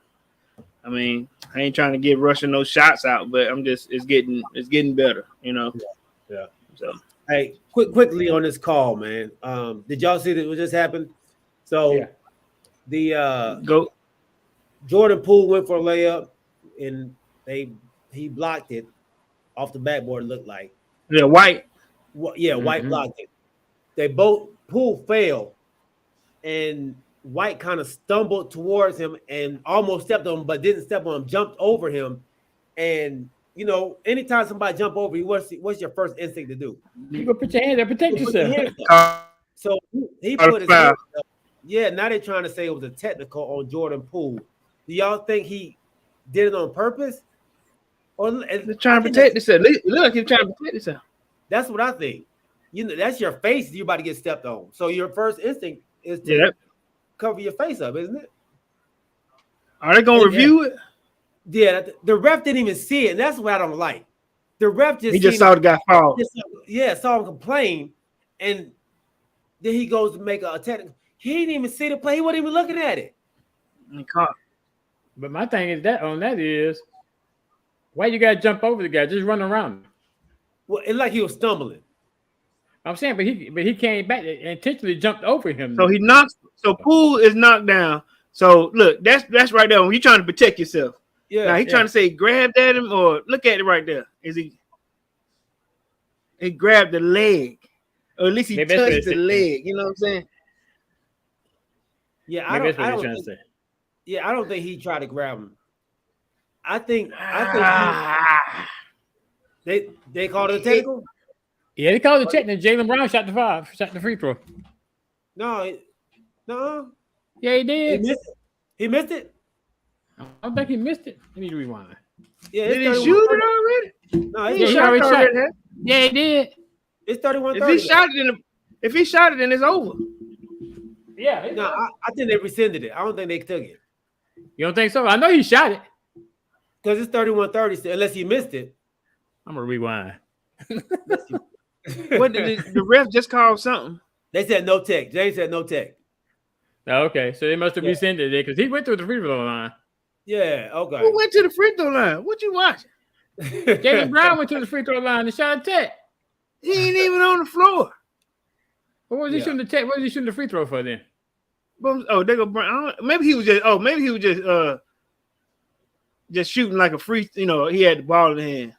I mean, I ain't trying to give Russia no shots out, but it's getting better, Yeah. So, hey, quickly on this call, man. Did y'all see that what just happened? So, Yeah. the go. Jordan Poole went for a layup, and he blocked it off the backboard. It looked like, Yeah, White. White blocked it. They both Poole fell, and White kind of stumbled towards him and almost stepped on him, but didn't step on him. Jumped over him, and anytime somebody jump over you, what's your first instinct to do? You go put your hands up, protect Put your yourself. hands up. So he put his hands up. Yeah, now they're trying to say it was a technical on Jordan Poole. Do y'all think he did it on purpose? Or they're trying to protect himself. Look like he's trying to protect himself. That's what I think. That's your face. You're about to get stepped on. So your first instinct is to cover your face up, isn't it? Are they gonna review it? Yeah, the ref didn't even see it, and that's what I don't like. The ref just saw the guy fall. Saw him complain, and then he goes to make a technical. He didn't even see the play. He wasn't even looking at it. He caught. But my thing is that why you gotta jump over the guy? Just run around him. Well, it's like he was stumbling. I'm saying, but he came back and intentionally jumped over him. So he knocks. So Poole is knocked down. So look, that's right there. When you're trying to protect yourself. Yeah. Now he's trying to say grabbed at him or look at it right there. He grabbed the leg, or at least he touched the leg. You know what I'm saying? Yeah, I don't think he tried to grab him. I think they called it a technical. Yeah, they called it a technical. Jaylen Brown shot the free throw. No. Yeah, he did. He missed it. I don't think he missed it. Let me rewind. Yeah, did he shoot it already? No, he already shot it. Yeah, he did. It's 31-30. If he shot it, then it's over. Yeah. No, I think they rescinded it. I don't think they took it. You don't think so? I know he shot it. Because it's 31-30, unless he missed it. I'm gonna rewind. What did the ref just call something? They said no tech. James said no tech. Oh, okay, so they must have rescinded it because he went through the free throw line. Yeah, okay. Who went to the free throw line? What you watching? Jaylen Brown went to the free throw line and shot a tech. He ain't even on the floor. What was he shooting the tech? What was he shooting the free throw for then? Oh, they go Brown. Maybe he was just shooting like a free. He had the ball in the hand,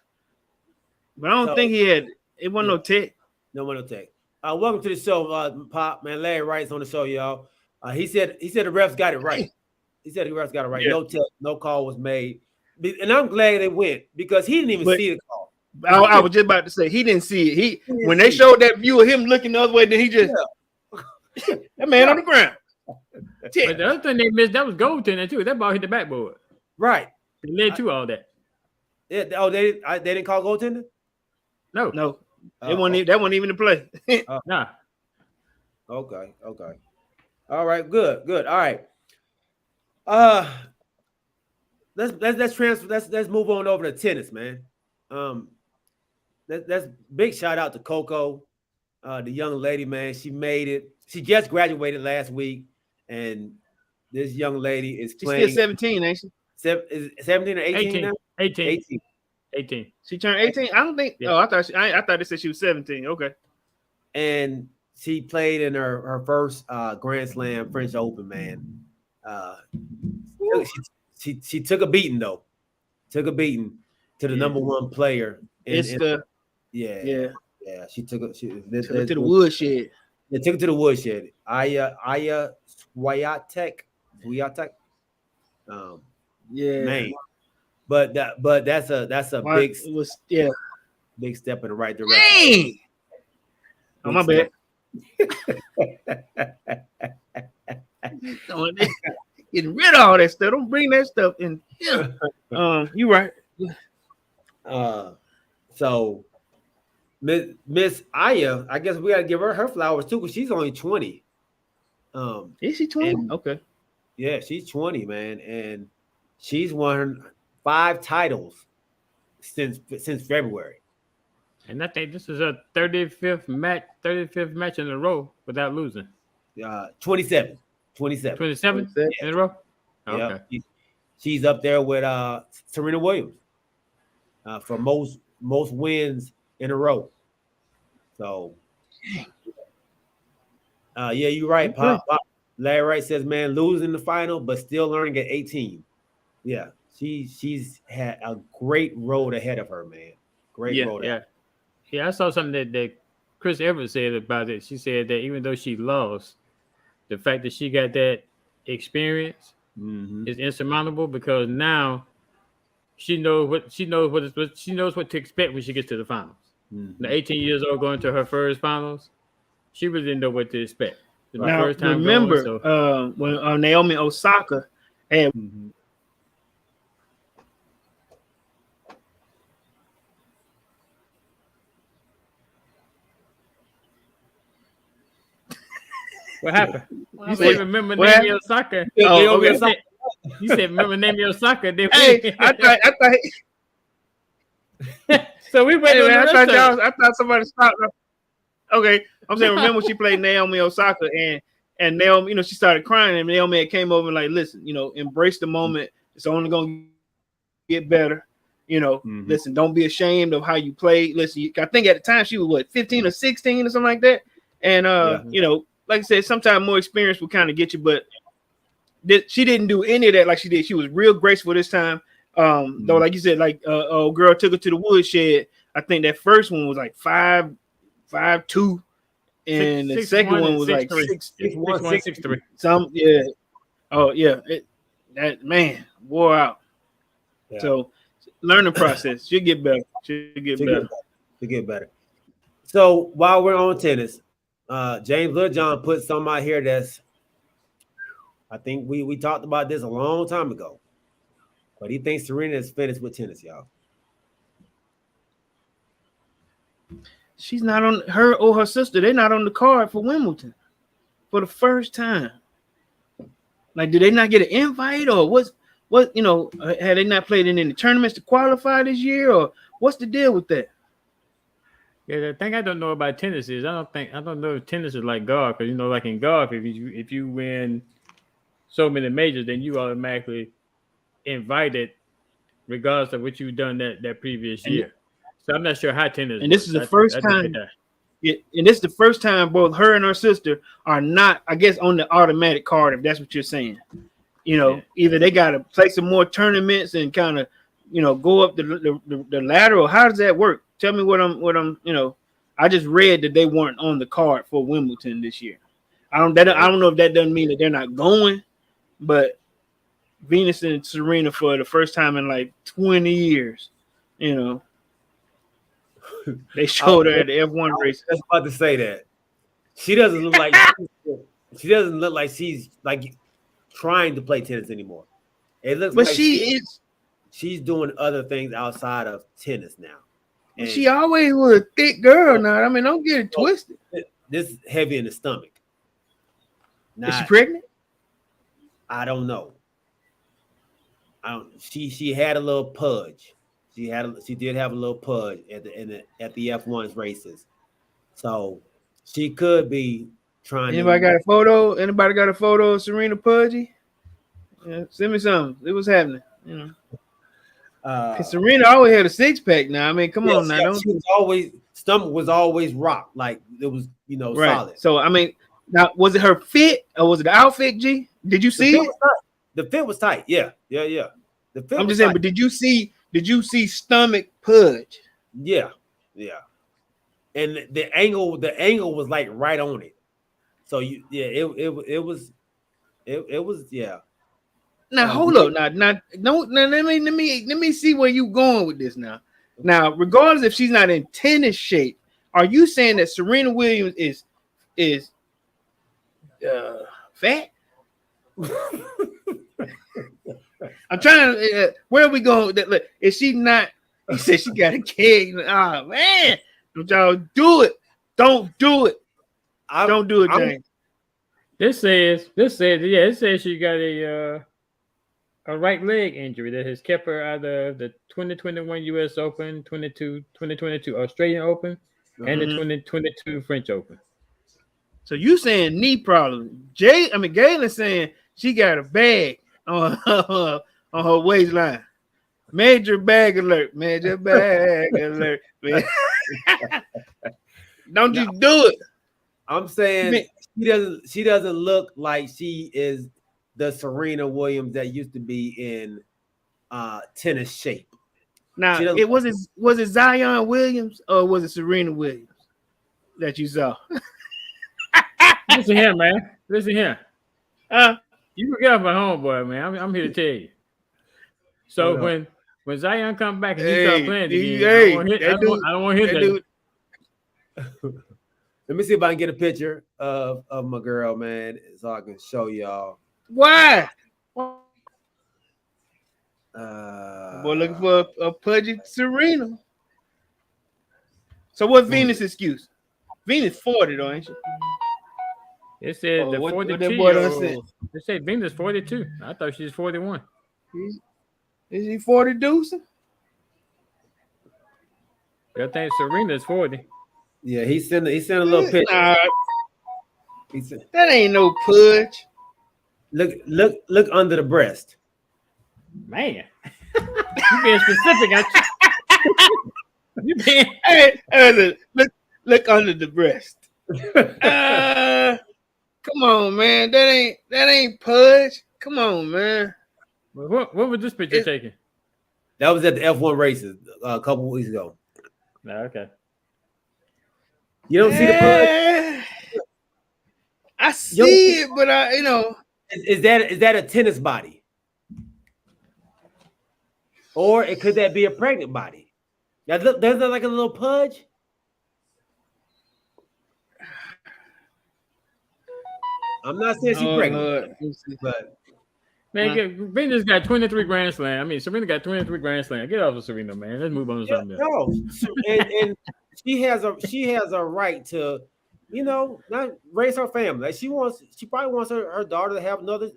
but I don't think he had. It wasn't no tech. No tech. Welcome to the show, Pop. Man, Larry Wright's on the show, y'all. He said the refs got it right. He said the refs got it right. Yeah. No tech, no call was made, and I'm glad they went because he didn't even see the call. I was just about to say he didn't see it. When they showed that view of him looking the other way, then he just that man on the ground. But the other thing they missed, that was goaltending too. That ball hit the backboard. Right. It led to all that. Yeah. Oh, they didn't call goaltender? No. That wasn't even the play. Nah. Okay. All right. Good. All right. Let's transfer. Let's move on over to tennis, man. That's big shout out to Coco, the young lady, man. She made it. She just graduated last week, and this young lady is playing. She's still 17, ain't she? 17 or 18 now? 18. She turned 18. I don't think. Yeah. Oh, I thought they said she was 17. Okay. And she played in her first Grand Slam French Open, man. She took a beating though. Took a beating to the number one player. She took it. To the woodshed. They took it to the woodshed. Aya Swiatek. Yeah, man. But that's a big it was yeah. big step in the right direction. Hey, oh my bad. Getting rid of all that stuff. Don't bring that stuff in here. You right. So Miss Aya, I guess we gotta give her flowers too, because she's only 20. Is she 20? and- Okay. Yeah, she's 20, man, and she's won 5 titles since February. And I think this is her 35th match in a row without losing. 27. 27 in a row. Yeah, Okay. she's up there with Serena Williams for most wins in a row. So, yeah, you're right, Pop. Larry Wright says, "Man, losing the final, but still learning at 18." Yeah, she's had a great road ahead of her, man. Great road. Yeah, I saw something that Chris Evans said about it. She said that even though she lost, the fact that she got that experience is insurmountable, because now she knows what to expect when she gets to the finals. The 18 years old going to her first finals, she really didn't know what to expect. Now, first time remember going, when Naomi Osaka had what happened? You said remember What Naomi Osaka. Oh, okay. You said remember Naomi Osaka. Hey, I thought so we went. Hey, man, I thought somebody stopped. Okay, I'm saying remember when she played Naomi Osaka and Naomi, she started crying, and Naomi came over and like, listen, embrace the moment. It's only gonna get better. Listen, don't be ashamed of how you played. Listen, I think at the time she was 15 or 16 or something like that. And like I said, sometimes more experience will kind of get you, but she didn't do any of that like she did. She was real graceful this time. Though, like you said, like girl took her to the woodshed. I think that first one was like 5'2", and the second one was like 6'3". Some Oh yeah, that man wore out. Yeah. So learning process. She'll get better. She'll get better. So while we're on tennis, James Littlejohn put something out here that's, I think we talked about this a long time ago, but he thinks Serena is finished with tennis, y'all. She's not on, her or her sister. They're not on the card for Wimbledon for the first time. Like, did they not get an invite, or what? Had they not played in any tournaments to qualify this year, or what's the deal with that? Yeah, the thing I don't know about tennis is I don't know if tennis is like golf, because like in golf, if you win so many majors, then you automatically invited, regardless of what you've done that previous year. So I'm not sure how tennis. And this is the first time. And this is the first time both her and her sister are not, I guess, on the automatic card. If that's what you're saying, either they got to play some more tournaments and kind of, go up the ladder, or how does that work? Tell me what I'm. I just read that they weren't on the card for Wimbledon this year. I don't know if that doesn't mean that they're not going, but Venus and Serena for the first time in like 20 years, they showed her at the F1 race. I was about to say that she doesn't look like she's like trying to play tennis anymore. It looks, but like she is. She's doing other things outside of tennis now. And she always was a thick girl. Now, I mean, don't get it twisted. This is heavy in the stomach. Is she pregnant? I don't know. She had a little pudge. She did have a little pudge at the F1's races. So she could be trying. Anybody got a photo? Anybody got a photo of Serena Pudgy? Yeah, send me something. See what's happening. Serena always had a 6-pack. Now, I mean, come on now. Stomach was always rocked, like it was, right. Solid. So I mean, now was it her fit or was it the outfit? G, did you see it? The fit was tight. Yeah. The fit. I'm just saying, but did you see stomach pudge? Yeah. And the angle was like right on it. So it was. Now hold up. Now, no. Now let me see where you going with this now. Now, regardless if she's not in tennis shape, are you saying that Serena Williams is fat? I'm trying to. Where are we going? Look, is she not? He said she got a keg. Oh man, don't y'all do it? Don't do it. Don't do it, James. It says she got a right leg injury that has kept her out of the 2021 U.S. Open, 2022 Australian Open, and the 2022 French Open. So you saying knee problem? Galen's saying she got a bag on her waistline. Major bag alert. Major bag alert. Don't you do it? I'm saying she doesn't look like she is the Serena Williams that used to be in tennis shape. Now, was it Zion Williams or was it Serena Williams that you saw? Listen here, man. Listen here. You forget about homeboy, man. I'm here to tell you. So when Zion comes back and he starts playing again, I don't want to hit that. Let me see if I can get a picture of my girl, man, so I can show y'all. Why? We're looking for a pudgy Serena. So what's Venus' excuse? Venus 40 though, ain't she? It said the 42. It said Venus 42. I thought she was 41. Is she 40 Deuce? I think Serena's 40. Yeah, he sent a little picture. That ain't no pudge. Look under the breast. Man, you being specific. You being look under the breast. Come on, man. That ain't pudge. Come on, man. What was this picture taken? That was at the F1 races a couple weeks ago. Okay. You don't see the pudge? I see it, but is that a tennis body? Or could that be a pregnant body? Now, there's like a little pudge. I'm not saying she's pregnant, but man, Venus got 23 Grand Slam. I mean, Serena got 23 Grand Slam. Get off of Serena, man. Let's move on to something else. No, and she has a right to, not raise her family. Like she probably wants her daughter to have another,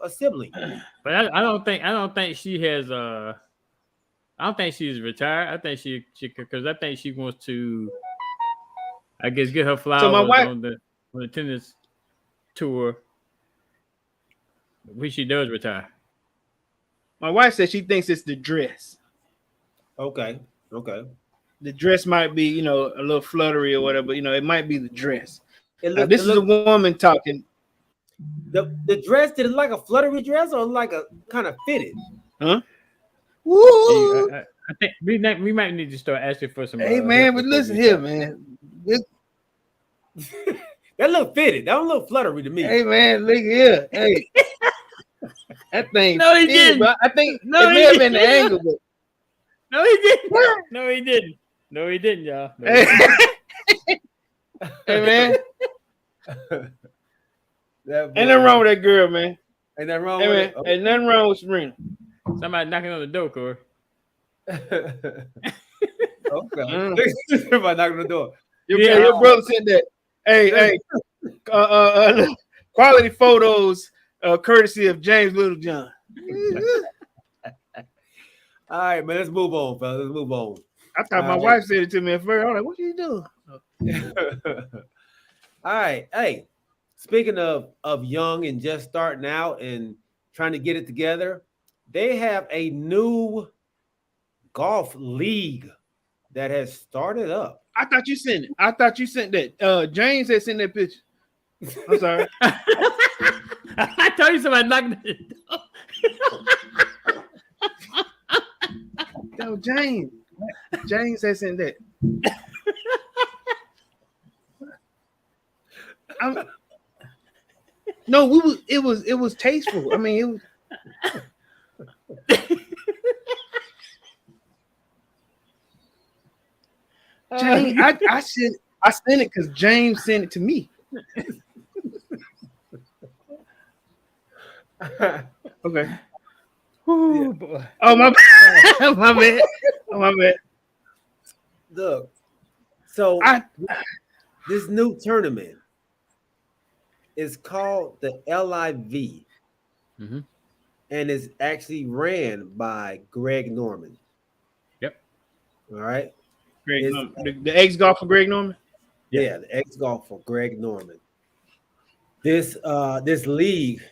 a sibling. But I don't think she has I don't think she's retired. I think she because I think she wants to, I guess, get her flowers on the tennis tour. When she does retire. My wife said she thinks it's the dress. Okay. The dress might be, a little fluttery or whatever. It might be the dress. This is a woman talking. The dress, did it like a fluttery dress or like a kind of fitted? Huh? Woo! I think we might need to start asking for some. Hey man, but listen here, man. That look fitted. That don't look fluttery to me. Hey man, look here. Hey, that thing. No, he didn't. Bro. I think it may have been the angle, but no, he didn't. No, he didn't. No, he didn't, y'all. No, hey man. Ain't nothing wrong with that girl, man. Ain't nothing wrong with it. Ain't nothing wrong with Serena. Somebody knocking on the door, Corey. Okay. Somebody knocking on the door. Your brother said that. Hey, quality photos, courtesy of James Littlejohn. All right, man. Let's move on, fellas. Let's move on. I thought my wife said it to me at first. I was like, "What are you doing?" All right. Hey, speaking of young and just starting out and trying to get it together, they have a new golf league that has started up. I thought you sent it. I thought you sent that. James had sent that picture. I'm sorry. I told you somebody knocking at the door. That was James. James had sent that. No, it was tasteful. I mean, it was. I sent it because James sent it to me. Okay. Ooh, boy. Oh my bad. My bad. Oh my bad. Look, so this new tournament is called the LIV, Mhm. and is actually ran by Greg Norman. Yep. All right. Greg It's- Norman. The ex golfer Greg Norman. Yeah, the ex-golfer Greg Norman. This league,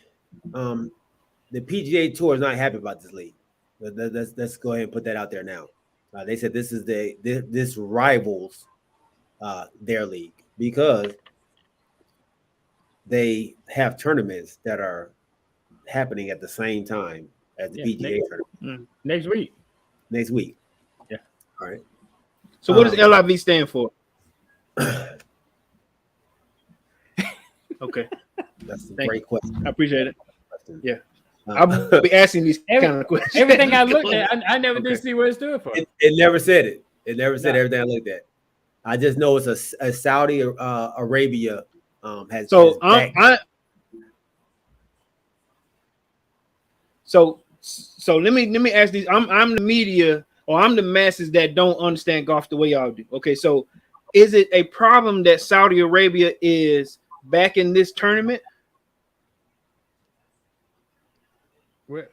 the PGA Tour is not happy about this league. Let's go ahead and put that out there now. They said this rivals their league because they have tournaments that are happening at the same time as the PGA tournament Next week. next week. Yeah. All right. So what does LIV stand for? Okay. That's a Thank great question. I appreciate it. Yeah. Uh, I'll be asking these kind of questions. Everything I looked at, I never did see what it stood for. it never said it. It never said everything I looked at. I just know it's a Saudi Arabia has. So So let me ask these. I'm the media, or I'm the masses that don't understand golf the way y'all do. Okay, so is it a problem that Saudi Arabia is back in this tournament? Well,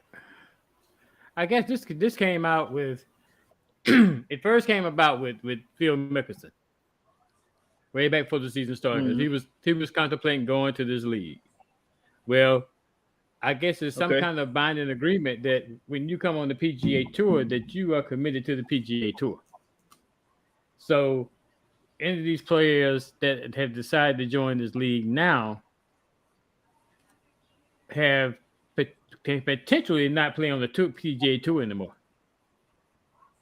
I guess this came out with it first came about with Phil Mickelson way back before the season started. Mm-hmm. He was contemplating going to this league. Well, I guess it's some kind of binding agreement that when you come on the PGA Tour, that you are committed to the PGA Tour. So, any of these players that have decided to join this league now can potentially not play on the PGA Tour anymore,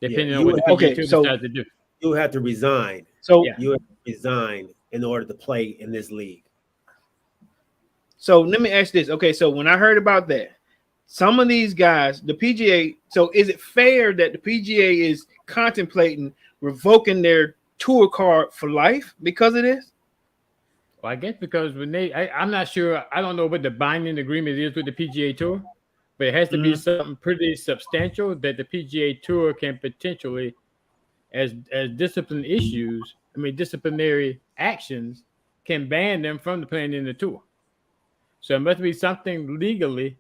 depending on what the PGA Tour decides to do. You have to resign. So you have to resign in order to play in this league. So let me ask this. Okay, so when I heard about that, some of these guys, the PGA, so is it fair that the PGA is contemplating revoking their tour card for life because of this? Well, I guess because when I'm not sure, I don't know what the binding agreement is with the PGA Tour, but it has to be something pretty substantial that the PGA Tour can potentially, as disciplinary actions, can ban them from playing in the tour. So it must be something legally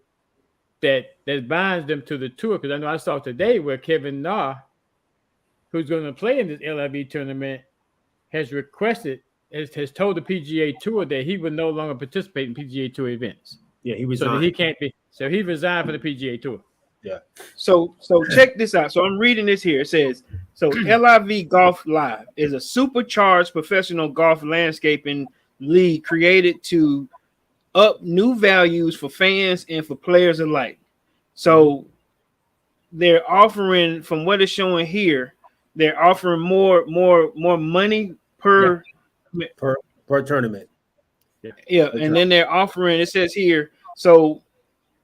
that binds them to the tour. Because I know I saw today where Kevin Na, who's going to play in this LIV tournament, has told the PGA Tour that he would no longer participate in PGA Tour events. Yeah, he resigned. So that he can't be. So he resigned from the PGA Tour. Yeah. So check this out. So I'm reading this here. It says, so LIV Golf Live is a supercharged professional golf landscaping league created to up new values for fans and for players alike. So they're offering, from what it's showing here, they're offering more money per tournament. Yeah, and then they're offering, it says here, so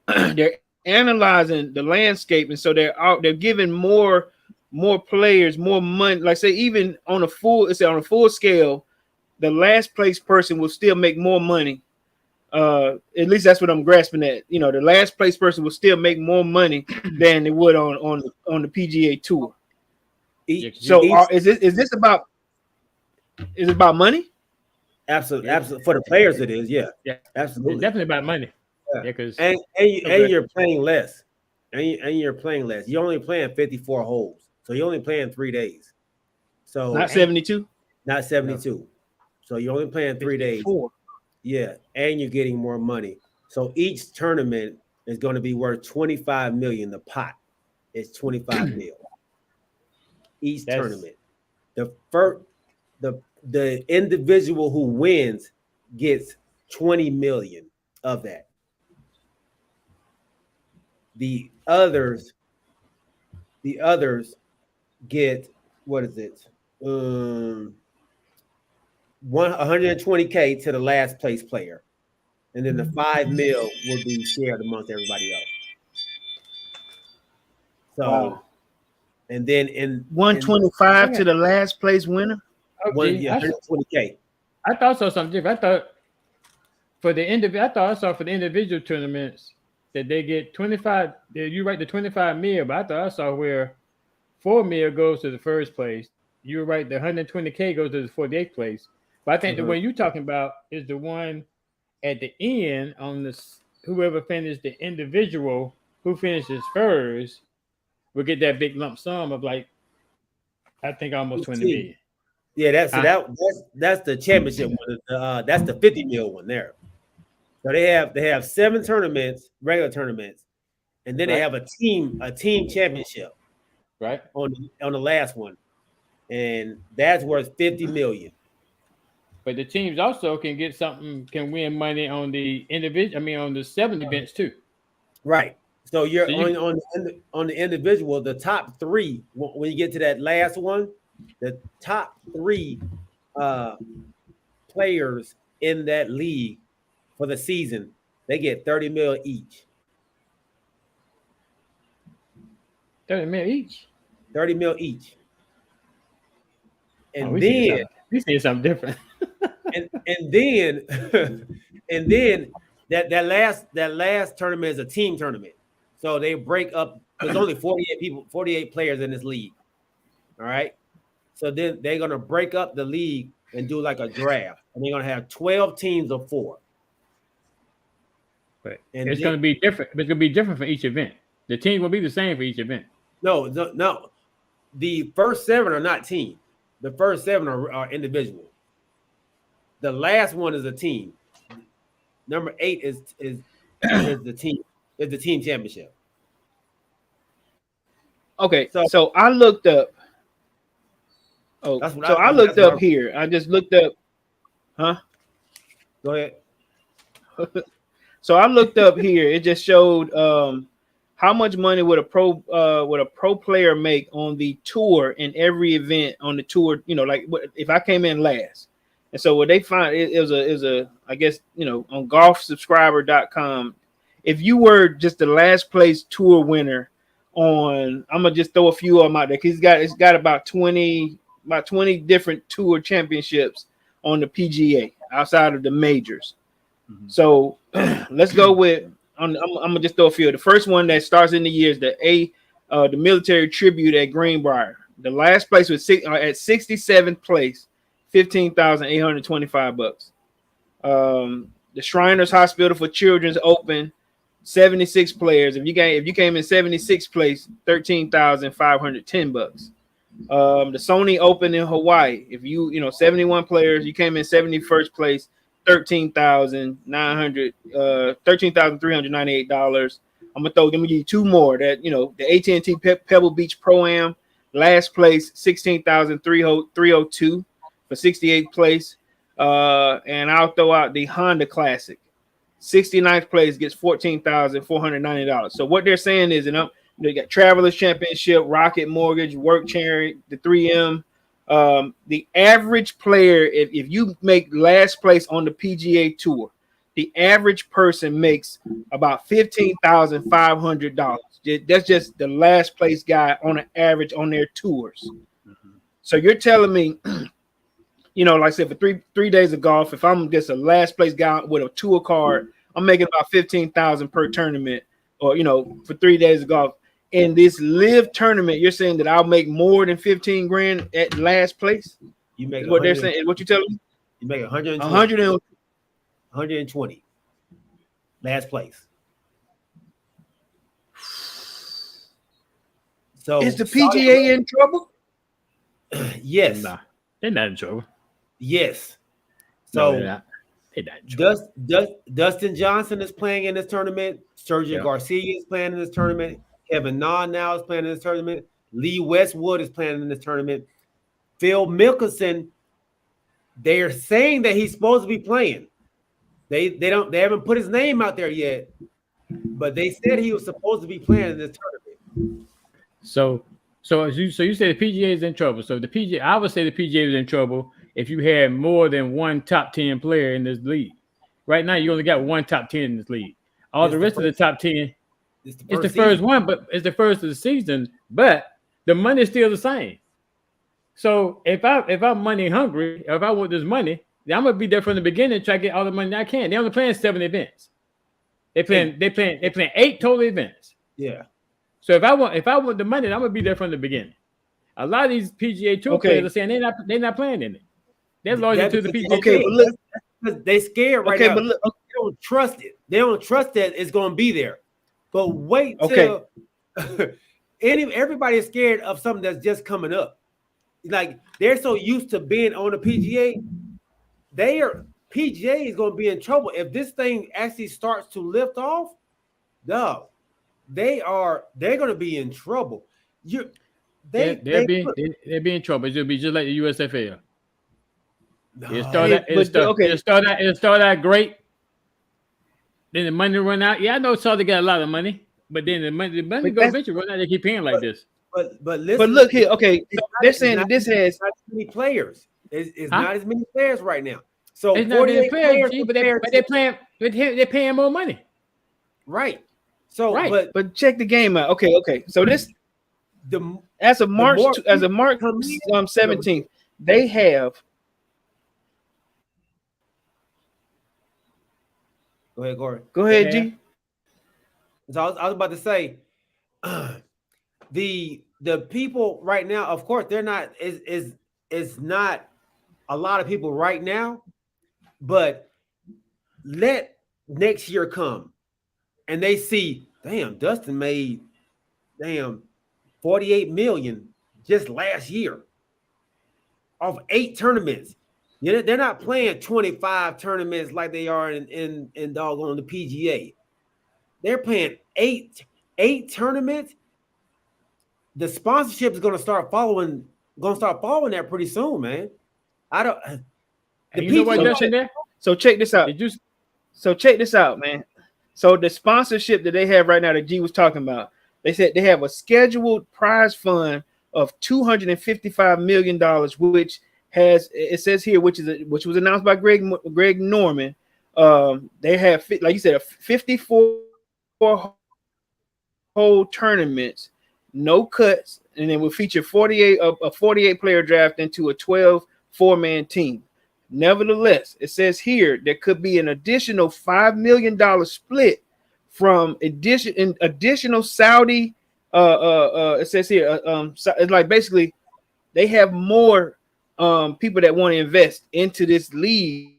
they're analyzing the landscape, and so they're giving more players more money. Like say, even on a full scale, the last place person will still make more money. At least that's what I'm grasping at. You know, the last place person will still make more money than they would on the PGA Tour. So is this about money? Absolutely. For the players, it is. Yeah, absolutely. It's definitely about money. Yeah, because and you're playing less, and you're playing less. You're only playing 54 holes, so you're only playing 3 days. So not 72. Not 72. No. So you're only playing 3 days. Yeah, and you're getting more money. So each tournament is going to be worth 25 million. The pot is 25 mil. Each tournament. The individual who wins gets 20 million of that. The others get, what is it? 120K to the last place player, and then the 5 mil will be shared amongst everybody else. So, and then in 125 to the last place winner. Okay, yeah, 120K. I thought I saw something different. I thought I saw for the individual tournaments that they get 25. You write the 25 mil, but I thought I saw where 4 mil goes to the first place. You were right, the 120K goes to the 48th place. But I think the one you're talking about is the one at the end on this. Whoever finished the individual, who finishes first, will get that big lump sum of like, I think almost 20 million. Yeah, that's the championship one. That's the 50 mil one there. So they have 7 tournaments, regular tournaments, and then they have a team championship, right, on the last one, and that's worth 50 million. But the teams also can get something, can win money on the individual. I mean, on the 7 events too. Right. So you're on the individual, the top 3. When you get to that last one, the top 3 players in that league for the season, they get 30 mil each. 30 mil each. 30 mil each. And we see something different. and then and then that last tournament is a team tournament. So they break up. There's only 48 players in this league. All right. So then they're gonna break up the league and do like a draft, and they're gonna have 12 teams of 4. But it's gonna be different. It's gonna be different for each event. The team will be the same for each event. No. The first 7 are not team. The first 7 are individual. The last one is a team. Number 8 is the team. Is the team championship. Okay, so I looked up. Oh, so I looked up here. I just looked up. Huh? Go ahead. So I looked up here. It just showed how much money would a pro player make on the tour in every event on the tour. You know, like if I came in last. And so what they find it was a I guess, you know, on golfsubscriber.com, if you were just the last place tour winner on, I'm gonna just throw a few of them out there because it's got about 20 different tour championships on the PGA outside of the majors. Mm-hmm. So let's go with I'm gonna just throw a few. The first one that starts in the year is the military tribute at Greenbrier. The last place was at 67th place. $15,825. The Shriners Hospital for Children's Open, 76 players. If you came in 76th place, $13,510. The Sony Open in Hawaii. If you 71 players, you came in 71st place, $13,398. I'm gonna give you 2 more. That the AT&T Pebble Beach Pro-Am, last place, $16,302. For 68th place, and I'll throw out the Honda Classic. 69th place gets $14,490. So what they're saying is, they got Travelers Championship, Rocket Mortgage, Work Charity, the 3M. The average player, if you make last place on the PGA Tour, the average person makes about $15,500. That's just the last place guy on an average on their tours. Mm-hmm. So you're telling me. Like I said, for three days of golf, if I'm just a last place guy with a tour card, I'm making about $15,000 per tournament, or for 3 days of golf. In this live tournament, you're saying that I'll make more than $15,000 at last place? You make what they're saying. What you telling me? You make 120 last place. So is the PGA in trouble? Yes. Nah, they're not in trouble. Yes. So no, they're not. Dustin Johnson is playing in this tournament. Sergio Garcia is playing in this tournament. Kevin Na now is playing in this tournament. Lee Westwood is playing in this tournament. Phil Mickelson, they are saying that he's supposed to be playing. They haven't put his name out there yet, but they said he was supposed to be playing in this tournament. So you say the PGA is in trouble. So I would say the PGA is in trouble if you had more than one top 10 player in this league. Right now, you only got one top 10 in this league. The rest of the top 10, it's the first one, but it's the first of the season. But the money is still the same. So if I'm money hungry, or if I want this money, then I'm gonna be there from the beginning, try to get all the money I can. They're only playing 7 events. They playing 8 total events. Yeah. So if I want the money, I'm gonna be there from the beginning. A lot of these PGA Tour players are saying they're not playing in it. They're loyal to the PGA. Okay, Tour. but look, Because they scared right now. But look, they don't trust it. They don't trust that it's going to be there. But wait till everybody is scared of something that's just coming up. Like they're so used to being on the PGA, PGA is going to be in trouble if this thing actually starts to lift off. No, they're going to be in trouble. They'll be in trouble. It'll be just like the USFL. It'll start out great. Then the money run out. Yeah, I know Saudi got a lot of money, but then the money go eventually run out. They keep paying like this. But look here. Okay, they're saying that this has not as many players. It's not as many players right now. So it's not many players, but they're paying more money. Right. So but check the game out. Okay. So this as of March 17th, they have. Go ahead, Corey. Go ahead, G. So I was about to say, the people right now, of course, they're not is not a lot of people right now, but let next year come, and they see, damn, Dustin made 48 million just last year off 8 tournaments. You know, they're not playing 25 tournaments like they are in doggone the PGA. They're playing 8 tournaments. The sponsorship is going to start following that pretty soon, man. I don't. So check this out. So check this out, man. So the sponsorship that they have right now that G was talking about, they said they have a scheduled prize fund of $255 million, which was announced by Greg Norman. They have, like you said, 54 whole tournaments, no cuts, and then will feature a 48 player draft into a 12 4-man team. Nevertheless, it says here there could be an additional $5 million split from additional Saudi. It says here, it's like basically they have more people that want to invest into this league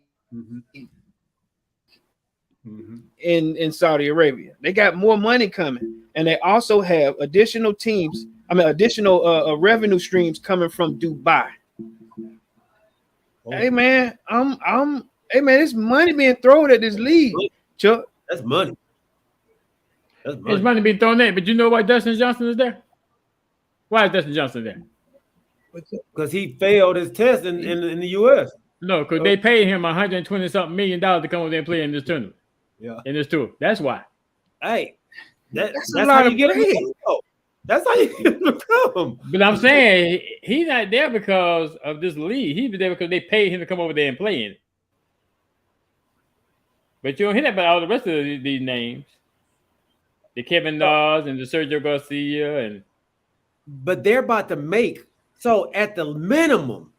in Saudi Arabia. They got more money coming, and they also have additional revenue streams coming from Dubai. Hey man, it's money being thrown at this league, Chuck. That's money. There's money being thrown at, but you know why Dustin Johnson is there? Why is Dustin Johnson there? Because he failed his test in the U.S. No, because they paid him $120-something million to come over there and play in this tournament. Yeah, in this tour. That's why. Hey, that's how you get him. That's how you get him to come. But I'm saying he's not there because of this league. He's there because they paid him to come over there and play in it. But you don't hear that about all the rest of these names. The Kevin Nas and the Sergio Garcia but they're about to make, so at the minimum,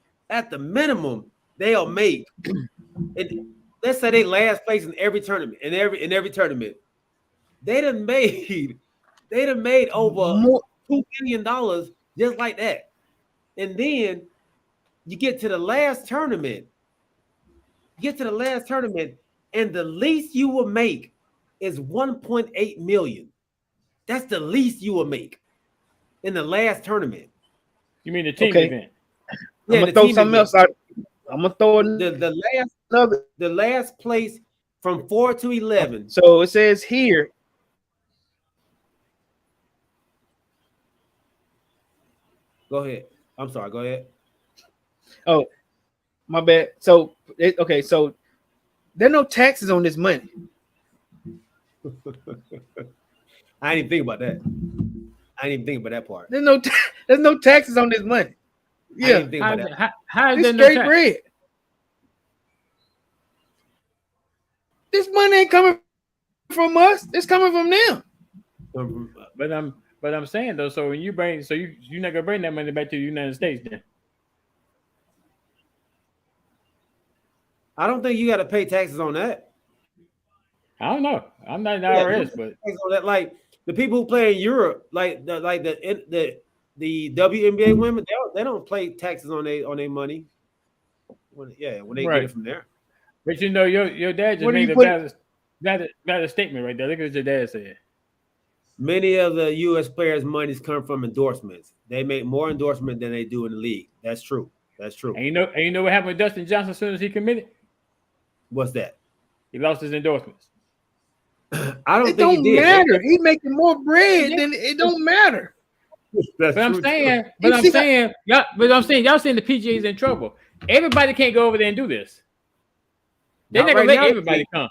they'll make. Let's say they last place in every tournament, in every tournament. They done made over $2 billion just like that. And then you get to the last tournament. And the least you will make is 1.8 million. That's the least you will make in the last tournament. You mean the team event? Yeah, I'm gonna throw something else out. I'm gonna throw the last place from 4 to 11. So it says here. Go ahead. I'm sorry. Go ahead. Oh, my bad. So so there are no taxes on this money. I didn't even think about that. I didn't even think about that part. There's no taxes on this money. Yeah. I didn't think about that. How is it's there straight no bread. This money ain't coming from us. It's coming from them. But I'm saying though, so when you bring, so you're not gonna bring that money back to the United States then? I don't think you got to pay taxes on that. I don't know. I'm not an Yeah, IRS, but taxes on that. Like the people who play in Europe, like the WNBA women, they don't pay taxes on their money. When they get right. it from there. But you know, your dad just What do made you a put? valid statement right there. Look at what your dad said. Many of the U.S. players' monies come from endorsements. They make more endorsement than they do in the league. That's true. That's true. And you know what happened with Dustin Johnson as soon as he committed? What's that? He lost his endorsements. I don't It think he don't did. matter. He making more bread than it don't matter. That's But I'm true, saying, too. but I'm saying, y'all saying the PGA is in trouble. Everybody can't go over there and do this. They're not gonna Right let now, everybody come.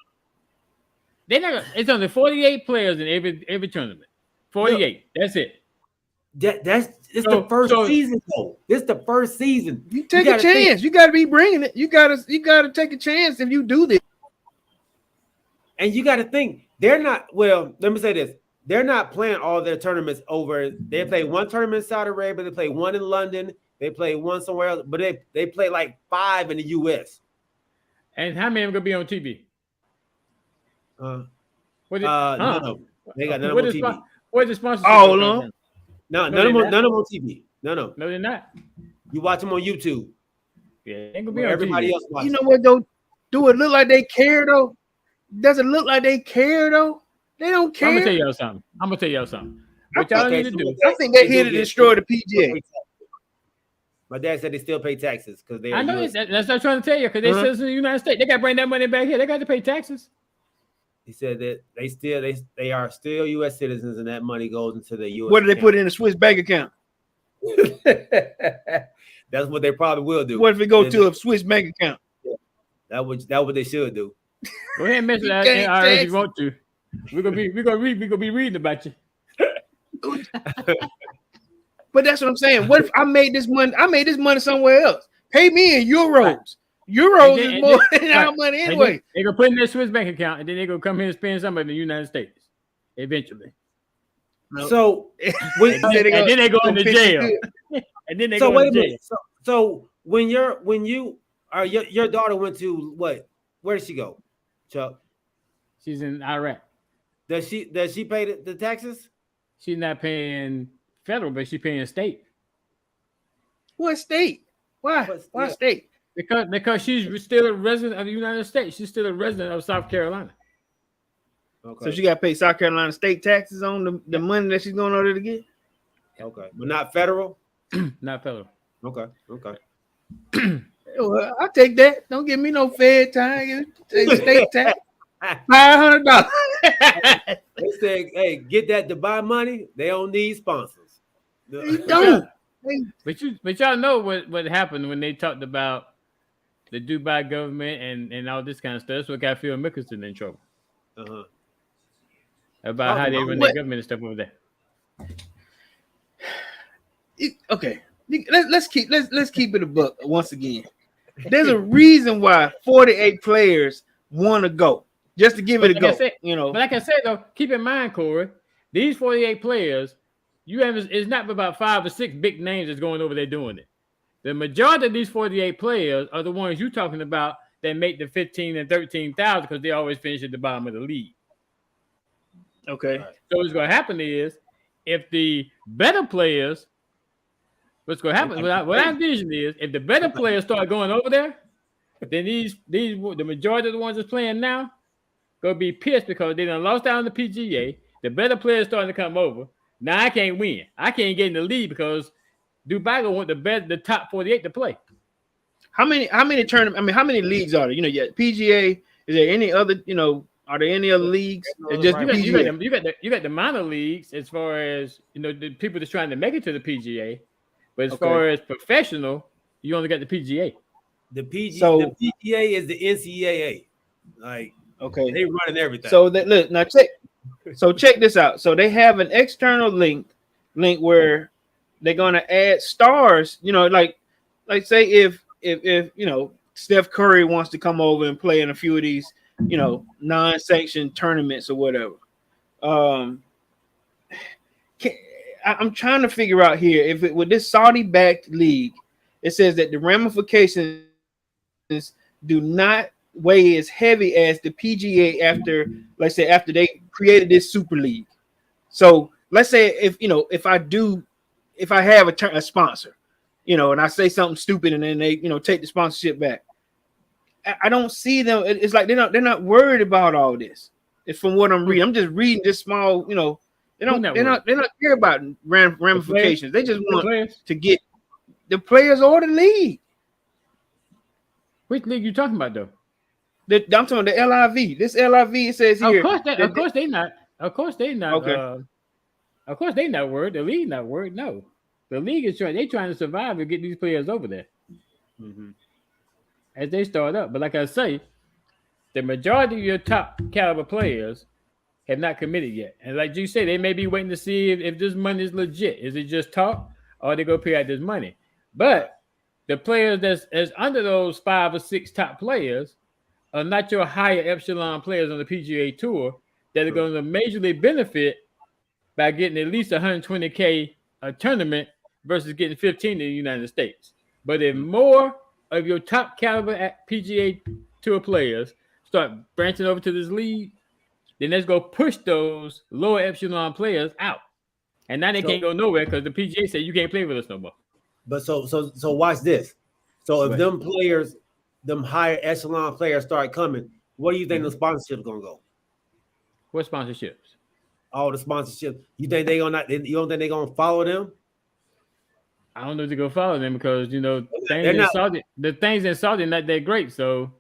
They're not. It's only 48 players in every tournament. 48. That's it. It's the first season though. This the first season. You take a chance. You got to be bringing it. You got to take a chance if you do this. And you got to think they're not. Well, let me say this: they're not playing all their tournaments over. They play one tournament in Saudi Arabia. They play one in London. They play one somewhere else. But they play like 5 in the U.S. And how many are gonna be on TV? None of them. They got none of them on TV. Where's the sponsorship? All of them. No, none of them on TV. None of them. No, they're not. You watch them on YouTube. Yeah, they ain't gonna be on Everybody TV. else watches. You know what though? Do it look like they care though? Does it look like they care though? They don't care. I'm gonna tell y'all something. What y'all need to do? I think they're here to destroy the PGA. My dad said they still pay taxes because they. I know that's what I'm trying to tell you because they citizens of the United States. They got to bring that money back here. They got to pay taxes. He said that they are still U.S. citizens and that money goes into the U.S. What do they put in a Swiss bank account? That's what they probably will do. What if it go to a Swiss bank account? That what they should do. Go ahead and mention that if you want to. We're gonna be reading about you. But that's what I'm saying. What if I made this money? I made this money somewhere else. Pay me in euros. Euros is more than our money anyway. They're gonna put in their Swiss bank account and then they're gonna come here and spend some in the United States eventually. So and then they go into jail. And then they go into jail. So when your daughter went to what? Where did she go, Chuck? She's in Iraq. Does she pay the taxes? She's not paying federal, but she's paying state. What state? Why? Why state? Because she's still a resident of the United States. She's still a resident of South Carolina. Okay. So she got to pay South Carolina state taxes on the money that she's going over there to get? Okay. But not federal? Not federal. Okay. Well, I'll take that. Don't give me no Fed time. State tax. $500. They said, hey, get that Dubai money. They don't need sponsors. They don't. But y'all know what happened when they talked about the Dubai government and all this kind of stuff. That's what got Phil Mickelson in trouble. Uh-huh. About how they run their government and stuff over there. Okay. Let's keep it a buck once again. There's a reason why 48 players want to go. Just to give it a go. But like I said, though, keep in mind, Corey, these 48 players, it's not about 5 or 6 big names that's going over there doing it. The majority of these 48 players are the ones you're talking about that make the 15 and 13,000 because they always finish at the bottom of the league. Okay. So what's going to happen is if the better players, what I envision is if the better players start going over there, then the majority of the ones that's playing now gonna be pissed because they done lost out on the PGA. The better players starting to come over. Now I can't win. I can't get in the lead because Dubai want the top 48 to play. How many tournaments? I mean, how many leagues are there? PGA. Is there any other? Are there any other leagues? It's just you got the minor leagues as far as the people that's trying to make it to the PGA. But as far as professional, you only got the PGA. The PGA is the NCAA. Like, they running everything. So look now, check this out. So they have an external link where they're gonna add stars. Like say if Steph Curry wants to come over and play in a few of these non-sanctioned tournaments or whatever. I'm trying to figure out here with this Saudi-backed league, it says that the ramifications do not weigh as heavy as the PGA after, let's say, after they created this super league. So let's say if I have a sponsor, and I say something stupid and then they take the sponsorship back, I don't see them. It's like they're not worried about all this. It's from what I'm reading. I'm just reading this small, they're not care about ramifications. They just want to get the players or the league. Which league you talking about though? I'm talking about the LIV. This LIV, it says here. Of course they not. Okay. Of course they not worried. The league not worried. No, the league is trying to survive and get these players over there as they start up. But like I say, the majority of your top caliber players have not committed yet. And like you say, they may be waiting to see if this money is legit. Is it just talk, or they go pay out this money? But the players that's under those 5 or 6 top players are not your higher echelon players on the PGA Tour that are going to majorly benefit by getting at least 120K a tournament versus getting 15 in the United States. But if more of your top caliber PGA Tour players start branching over to this league, then let's go push those lower echelon players out. And now they can't go nowhere because the PGA said you can't play with us no more. But so watch this. So if them players, them higher echelon players start coming, where do you think the sponsorship's gonna go? What sponsorships? All the sponsorship. You think they gonna? You don't think they gonna follow them? I don't know if they're gonna follow them because the things in Saudi are not that great. So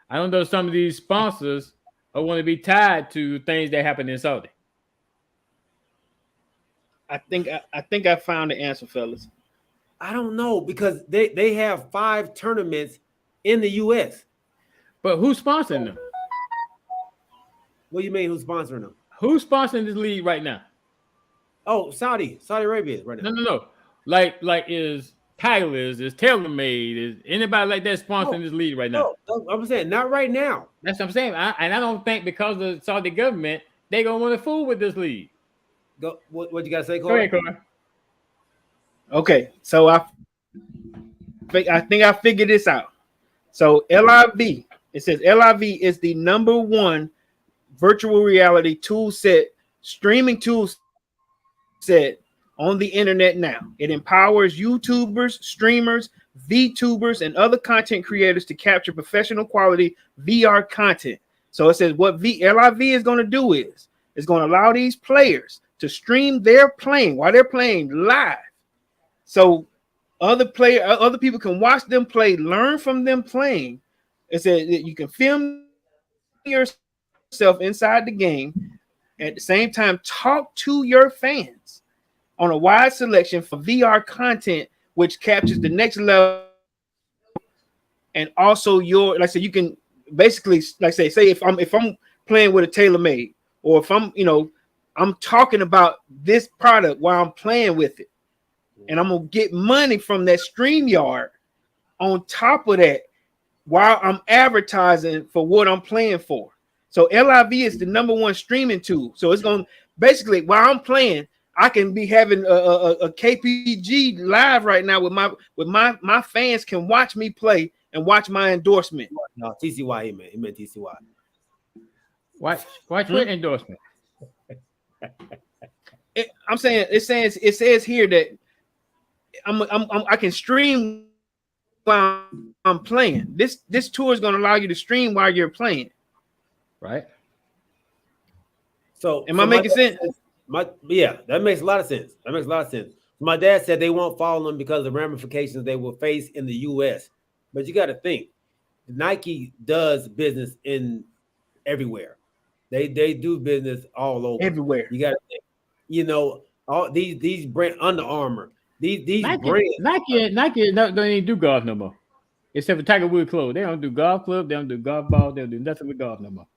I don't know if some of these sponsors want to be tied to things that happen in Saudi. I think I found the answer, fellas. I don't know because they have 5 tournaments in the U.S. But who's sponsoring them? What do you mean? Who's sponsoring them? Who's sponsoring this league right now? Oh, Saudi Arabia right now. No. Like is Tyler's, is TaylorMade, is anybody like that sponsoring this league right now? No, I'm saying not right now. That's what I'm saying. I don't think because of the Saudi government they gonna want to fool with this league. Go. What you gotta say, Corey? Go ahead, Corey. Okay, so I think I figured this out. So LIV, it says LIV is the #1 virtual reality tool set, streaming tool set on the internet now. It empowers YouTubers, streamers, VTubers, and other content creators to capture professional quality VR content. So it says what LIV is going to do is it's going to allow these players to stream their playing while they're playing live. So other people can watch them play, learn from them playing. It says that you can film yourself inside the game, at the same time talk to your fans on a wide selection for VR content, which captures the next level. And also like I said, you can basically say if I'm playing with a TaylorMade, or if I'm talking about this product while I'm playing with it, and I'm gonna get money from that StreamYard on top of that while I'm advertising for what I'm playing for. So LIV is the #1 streaming tool. So it's gonna basically, while I'm playing, I can be having a KPG live right now with my fans can watch me play and watch my endorsement. No, TCY he meant TCY. Watch your endorsement. I'm saying it says here that I can stream while I'm playing. This tour is going to allow you to stream while you're playing. Right. So am I making sense? Yeah, that makes a lot of sense. My dad said they won't follow them because of the ramifications they will face in the U.S. But you got to think, Nike does business in everywhere. They do business all over. Everywhere. You got to think, all these brand Under Armour. These brands. Nike don't even do golf no more. Except for Tiger Woods clothes. They don't do golf club, they don't do golf ball, they don't do nothing with golf no more.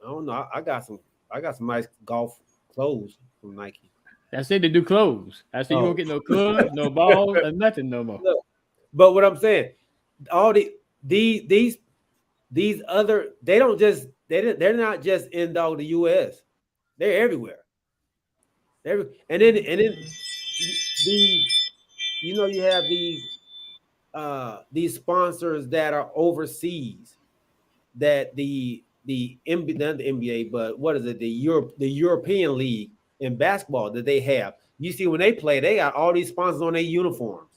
I don't know. I got some nice golf clothes from Nike. I said they do clothes. I said you won't get no clubs, no balls, or nothing no more. But what I'm saying, all these other, they're not just in the US. They're everywhere. And then you have these sponsors that are overseas. that the NBA, not the NBA, but what is it? The European League in basketball that they have. You see, when they play, they got all these sponsors on their uniforms.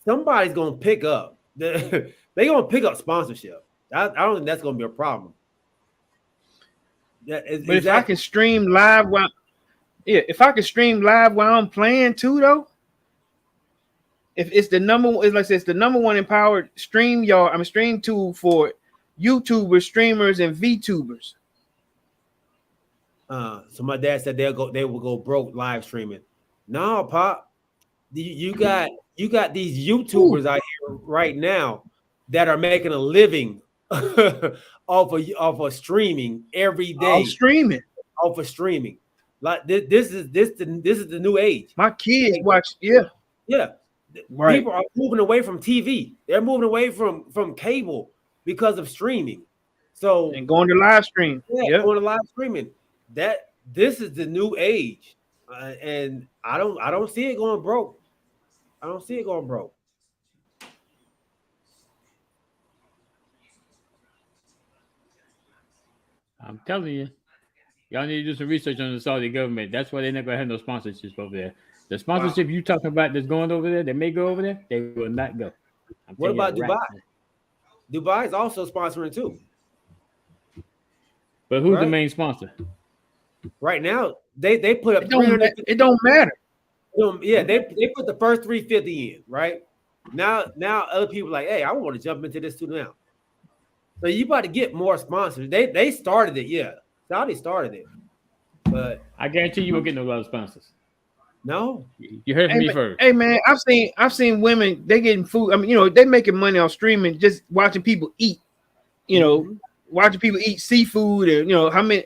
Somebody's gonna pick up. They're gonna pick up sponsorship. I don't think that's gonna be a problem. But if I can stream live if I can stream live while I'm playing too, though, if it's the number one, like I said, it's the number one empowered stream tool for YouTubers, streamers, and VTubers. So my dad said they will go broke live streaming. No, Pop, you got these YouTubers out here right now that are making a living off of streaming every day. Off of streaming. Like this is the new age. My kids watch, yeah. Right. People are moving away from TV. They're moving away from cable because of streaming. So and going to live stream. Going to live streaming. This is the new age, and I don't see it going broke. I don't see it going broke. I'm telling you, y'all need to do some research on the Saudi government. That's why they're not gonna have no sponsorships over there. The sponsorship you talking about that's going over there, that may go over there, they will not go. What about Dubai? Dubai is also sponsoring too. But who's the main sponsor? Right now, they put up it don't matter. Yeah, they put the first 350 in, right? Now other people are like, hey, I want to jump into this too now. So you about to get more sponsors. They started it, yeah. Saudi started it. But I guarantee you won't get no lot of sponsors. No. You heard from me first. Hey man, I've seen women, they getting food. I mean, they making money on streaming, just watching people eat, watching people eat seafood, and how many.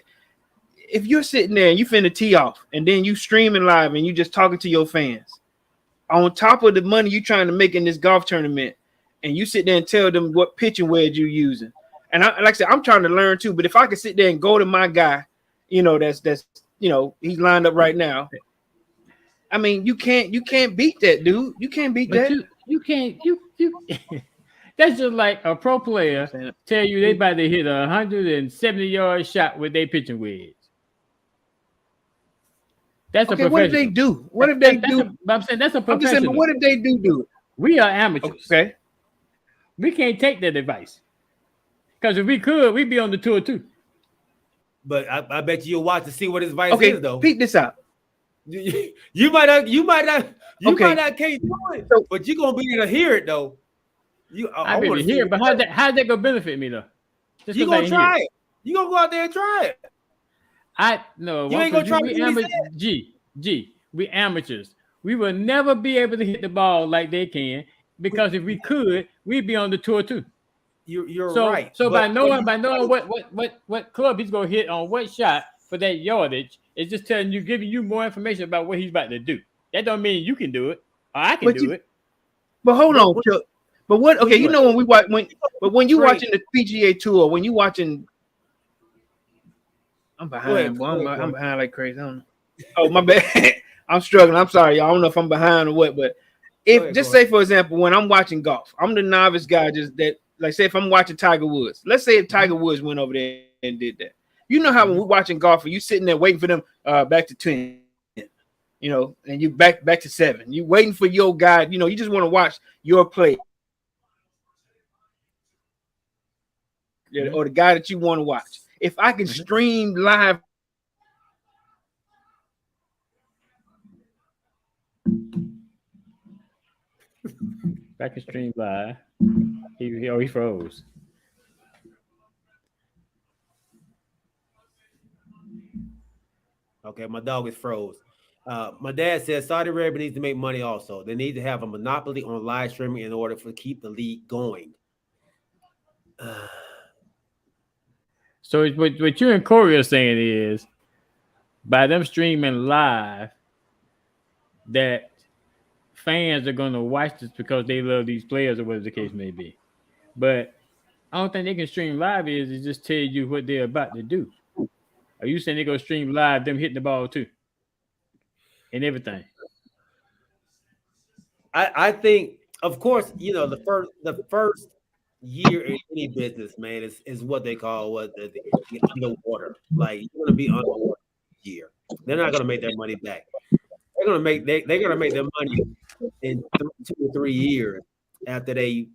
If you're sitting there and you finna tee off and then you streaming live and you just talking to your fans on top of the money you trying to make in this golf tournament, and you sit there and tell them what pitching wedge you're using. And like I said, I'm trying to learn too, but if I could sit there and go to my guy, that's he's lined up right now. I mean, you can't beat that, dude. You can't beat that. You can't. That's just like a pro player tell you they about to hit a 170-yard shot with their pitching wedge. That's a professional. What if they do? What if they do? I'm saying that's a professional. I'm just saying, but what if they do it? We are amateurs. Okay. We can't take that advice. Because if we could, we'd be on the tour too. But I bet you'll watch to see what his advice is, though. Peek this out. You might not can't do it, but you're gonna be able to hear it though. I want to hear it, but how's that gonna benefit me though? You gonna try it. You gonna go out there and try it. You ain't gonna try it. We amateurs. We will never be able to hit the ball like they can, because if we could, we'd be on the tour too. You're right. So by knowing what club he's gonna hit on what shot for that yardage, it's just giving you more information about what he's about to do. That don't mean you can do it or I can do it. But hold on, but what? Okay, when we watch when you watching the PGA Tour, when you watching, I'm behind. I'm behind like crazy. I don't know. Oh my bad. I'm struggling. I'm sorry, y'all. I don't know if I'm behind or what, but say for example, when I'm watching golf, I'm the novice guy. Say if I'm watching Tiger Woods, let's say if Tiger Woods went over there and did that. You know how when we're watching golf, you sitting there waiting for them back to 10, and you back to 7. You waiting for your guy. You just want to watch your play, or the guy that you want to watch. If I can stream live, I can stream live. He froze. Okay, my dog is froze. My dad says Saudi Arabia needs to make money also. They need to have a monopoly on live streaming in order to keep the league going. So what you and Corey are saying is, by them streaming live, that fans are going to watch this because they love these players or whatever the case may be. But I don't think they can stream live is just tell you what they're about to do. Are you saying they're going to stream live them hitting the ball too? And everything? I think, of course, the year in any business, man, is what they call the underwater. Like you're gonna be underwater year. They're not gonna make their money back. They're gonna make their money in 2 or 3 years after they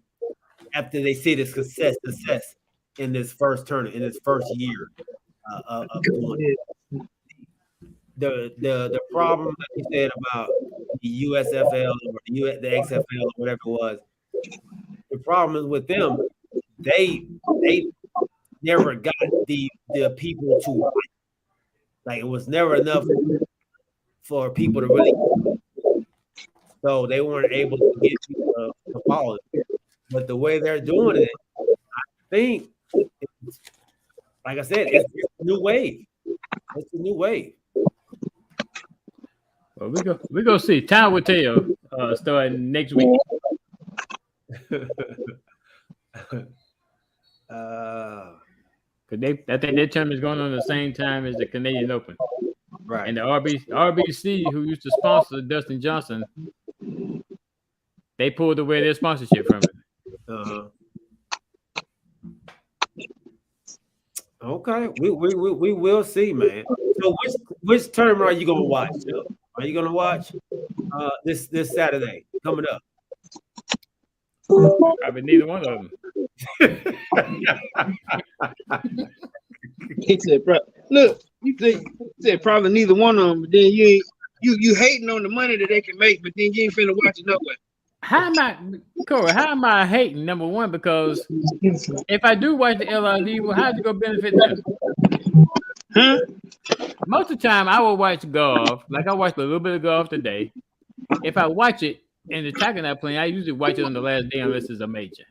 see the success in this first in this first year of doing it. The problem that you said about the USFL or the XFL or whatever it was, the problem is with them, they never got the people to watch. Like it was never enough for people to really, so they weren't able to get people to follow it. But the way they're doing it, I think, like I said, it's a new wave. It's a new wave. Well, we go see. Time will tell. Starting next week. Because I think their term is going on the same time as the Canadian Open. Right. And the RBC, who used to sponsor Dustin Johnson, they pulled away their sponsorship from it. Okay, we will see, man. So which tournament are you gonna watch? Are you gonna watch this Saturday coming up? I mean, neither one of them. He said, "Bro, look, you said probably neither one of them. But then you hating on the money that they can make, but then you ain't finna watch it no way." How am I hating? Number one, because if I do watch the LIV, well, how's it gonna benefit them? Huh? Most of the time, I will watch golf. Like I watched a little bit of golf today. If I watch it and the Tiger not playing, I usually watch it on the last day unless it's a major.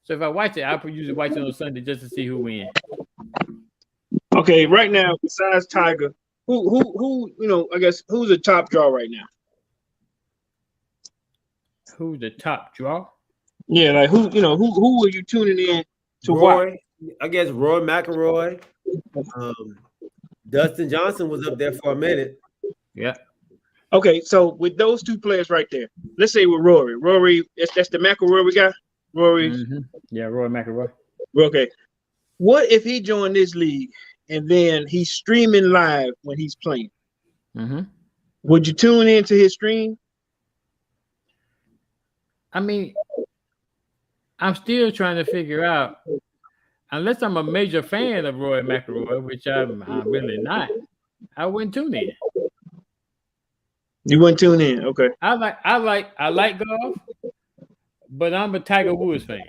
So if I watch it, I usually watch it on Sunday just to see who wins. Okay, right now, besides Tiger, who I guess who's the top draw right now? Who's the top draw? Yeah, like who are you tuning in to watch? I guess Roy McIlroy. Dustin Johnson was up there for a minute. Yeah. Okay, so with those two players right there, let's say with Rory, that's the McIlroy we got. Rory. Mm-hmm. Yeah, Roy McIlroy. Okay. What if he joined this league and then he's streaming live when he's playing? Mm-hmm. Would you tune into his stream? I mean, I'm still trying to figure out, unless I'm a major fan of Roy McIlroy, which I'm really not, I wouldn't tune in. You wouldn't tune in, okay? I like golf, but I'm a Tiger Woods fan.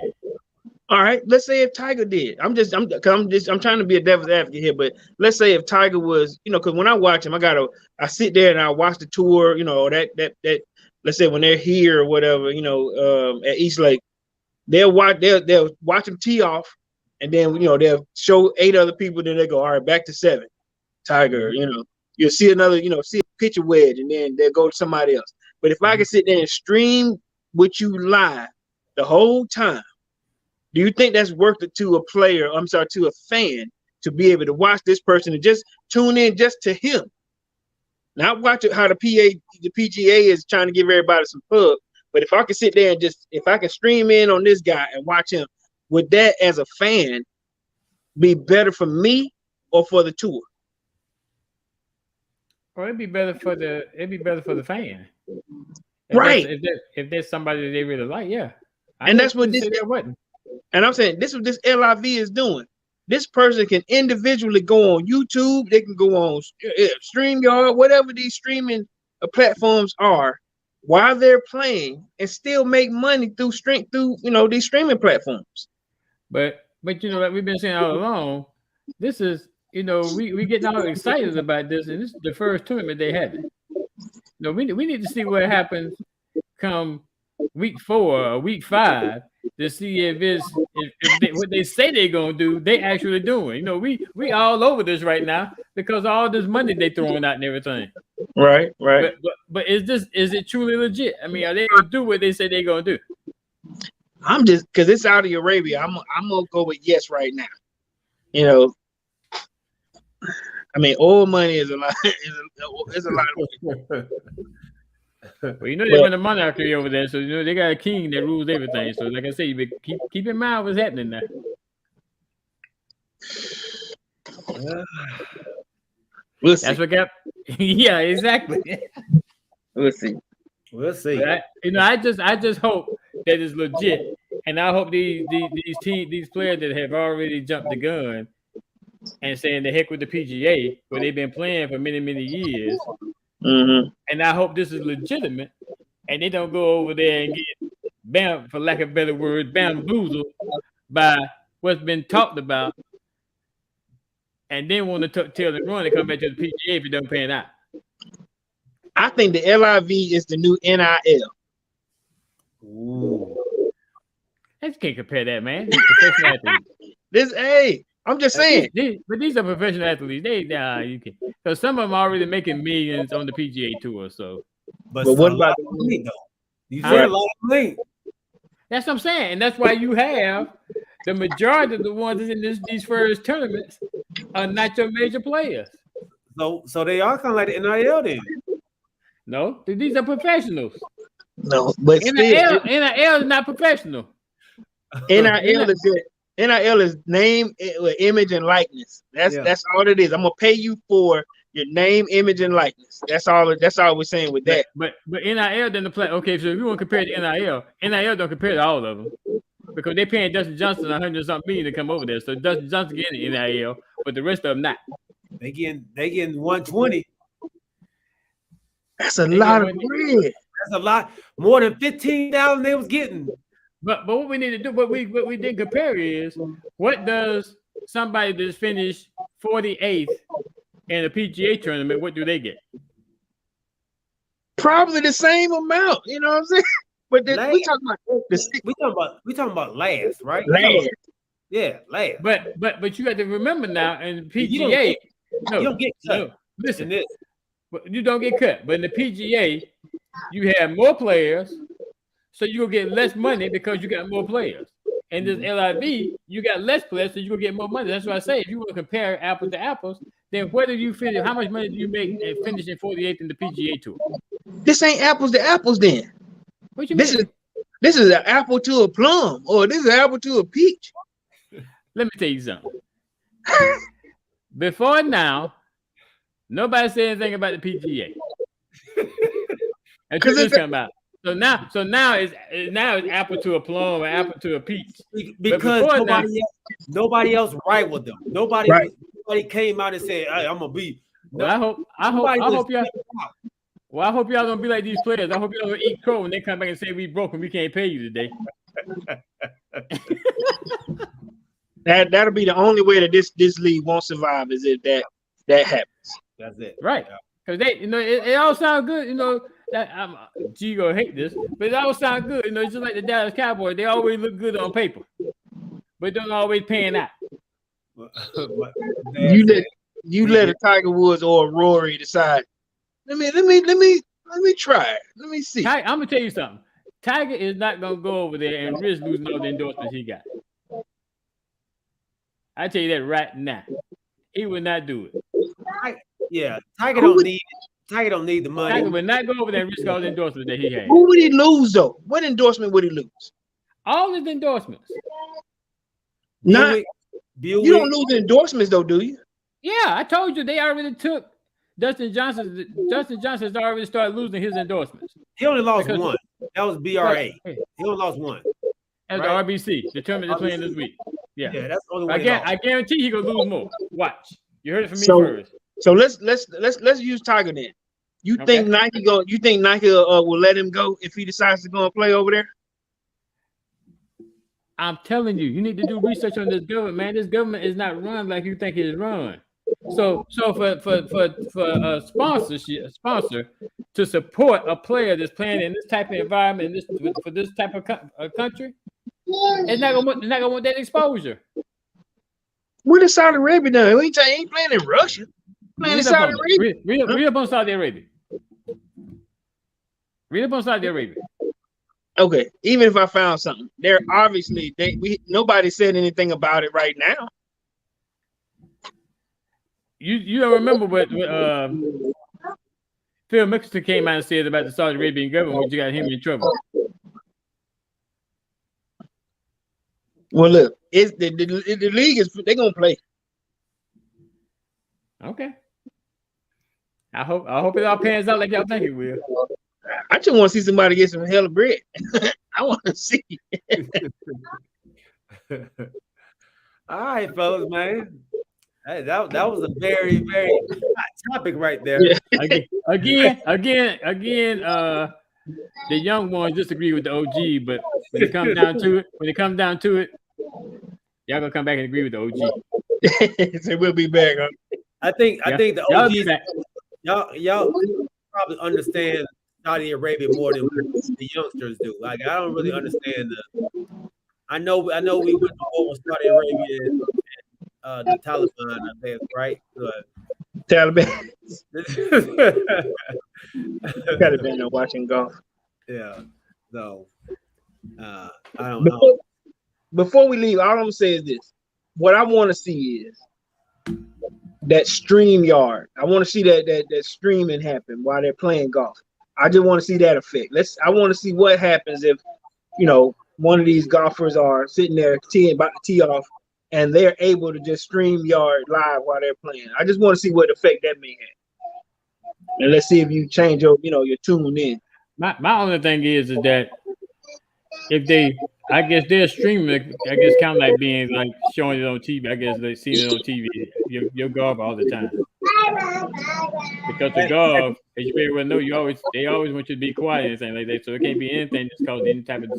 All right, let's say if Tiger did. I'm trying to be a devil's advocate here, but let's say if Tiger was, because when I watch him, I sit there and I watch the tour, that let's say when they're here or whatever, at East Lake, they'll watch him tee off, and then they'll show 8 other people, then they go, all right, back to 7. Tiger, you'll see another, see a pitcher wedge, and then they'll go to somebody else. But if I can sit there and stream with you live the whole time, do you think that's worth it to a fan to be able to watch this person and just tune in just to him? Not watch how the PGA is trying to give everybody some pub, but if I can sit there and if I can stream in on this guy and watch him, would that as a fan be better for me or for the tour? Well, it'd be better for the fan. Right. If there's somebody that they really like, yeah. And that's what this wasn't. And I'm saying this is what this LIV is doing. This person can individually go on YouTube. They can go on StreamYard, whatever these streaming platforms are, while they're playing, and still make money through these streaming platforms. But like we've been saying all along, this is we getting all excited about this, and this is the first tournament they had. We need to see what happens come week 4 or week 5 to see if what they say they're gonna do, they actually doing. We all over this right now because of all this money they throwing out and everything. Right. But is it truly legit? I mean, are they gonna do what they say they're gonna do? I'm just because it's Saudi Arabia. I'm gonna go with yes right now. I mean, oil money is a lot. It's a lot of money. Well, you know they run a monarchy over there, so you know they got a king that rules everything. So, like I say, you keep in mind what's happening there. We'll see. That's what got. Yeah, exactly. We'll see. We'll see. But I just hope that it's legit, and I hope these players that have already jumped the gun and saying the heck with the PGA, where they've been playing for many years, and I hope this is legitimate, and they don't go over there and get for lack of better words, bamboozled by what's been talked about, and then want to tell the run to come back to the PGA if it don't pan out. I think the LIV is the new NIL. Ooh. I just can't compare that, man. Professional athletes. I'm just saying. But these are professional athletes. You can. So some of them are already making millions on the PGA tour. So, but what about the money though? You said a lot of money. That's what I'm saying, and that's why you have the majority of the ones in these first tournaments are not your major players. So they are kind of like the NIL then. No, these are professionals. No, but NIL is not professional. NIL is name, image, and likeness. That's all it is. I'm gonna pay you for your name, image, and likeness. That's all we're saying with that. But NIL doesn't play. Okay, so if you want to compare it to NIL don't compare to all of them because they're paying Dustin Johnson $100-something million to come over there. So Dustin Johnson getting NIL, but the rest of them not. They getting 120. That's a lot of bread. That's a lot more than 15,000 they was getting. But what we need to do, what we didn't compare is what does somebody that's finished 48th in a PGA tournament, what do they get? Probably the same amount, you know what I'm saying? But we talking about last, right? Last. Yeah, last. But you got to remember now in PGA, you don't get cut. No, listen, you don't get cut. But in the PGA, you have more players, so you'll get less money because you got more players. And this LIV, you got less players, so you're gonna get more money. That's why I say if you want to compare apples to apples, then where do you finish? How much money do you make finishing 48th in the PGA Tour? This ain't apples to apples then. What you mean? This is an apple to a plum, or this is an apple to a peach. Let me tell you something. Before now, nobody said anything about the PGA. Until this come out. So now it's apple to a plum or apple to a peach. Because nobody else rivaled them. Nobody came out and said, "Hey, I'm gonna be." Well, I hope y'all. Well, I hope y'all don't be like these players. I hope y'all don't eat crow when they come back and say we broke and we can't pay you today. That'll be the only way that this league won't survive is if that happens. That's it, right? Because it all sounds good, That G gonna hate this, but it all sounds good, just like the Dallas Cowboys. They always look good on paper, but don't always pan out. You let a Tiger Woods or a Rory decide. Let me try it. Let me see. I'm gonna tell you something. Tiger is not gonna go over there and risk losing all the endorsements he got. I tell you that right now. He would not do it. Tiger don't need the money. Tiger would not go over there and risk all the endorsements that he had. Who would he lose though? What endorsement would he lose? All his endorsements. You don't lose the endorsements though, do you? Yeah, I told you they already took Dustin Johnson. Dustin Johnson's already started losing his endorsements. He only lost one. That was BRA. He only lost one. That's the RBC. The tournament they're playing this week. Yeah, that's the only one. I guarantee he's gonna lose more. Watch. You heard it from me first. So let's use Tiger then. You think Nike will let him go if he decides to go and play over there? I'm telling you, you need to do research on this government, man. This government is not run like you think it's run. So for a sponsor to support a player that's playing in this type of environment, for this type of country, it's not gonna want that exposure. What is Saudi Arabia doing? He ain't playing in Russia. Playing in Saudi Arabia. Read up on Saudi Arabia. Read up on Saudi Arabia. Okay, even if I found something, they're obviously nobody said anything about it right now. $50 Phil Mickelson came out and said about the Saudi Arabian government, you got him in trouble. Well, look, it's the league is they're gonna play. Okay. I hope it all pans out like y'all think it will. I just want to see somebody get some hella bread. I want to see. All right, fellas, man. Hey, that was a very, very hot topic right there. Yeah. Again, the young ones disagree with the OG, but when it comes down to it, y'all gonna come back and agree with the OG. So we'll be back. Huh? I think the OGs, y'all probably understand Saudi Arabia more than the youngsters do. Like, I don't really understand I know we went to war with Saudi Arabia and the Taliban, I think, right? But Taliban. Got to be watching golf. Yeah. So I don't know. Before we leave, all I'm gonna say is this: what I want to see is that StreamYard. I want to see that streaming happen while they're playing golf. I just want to see that effect. I want to see what happens if, one of these golfers are sitting there about to tee off, and they're able to just StreamYard live while they're playing. I just want to see what effect that may have. And let's see if you change your tune in. My only thing is that if I guess they're streaming, I guess kind of like being like showing it on TV. I guess they see it on TV. Your golf all the time. Because the golf, as you very well know, they always want you to be quiet and things like that. So it can't be anything that's causing any type of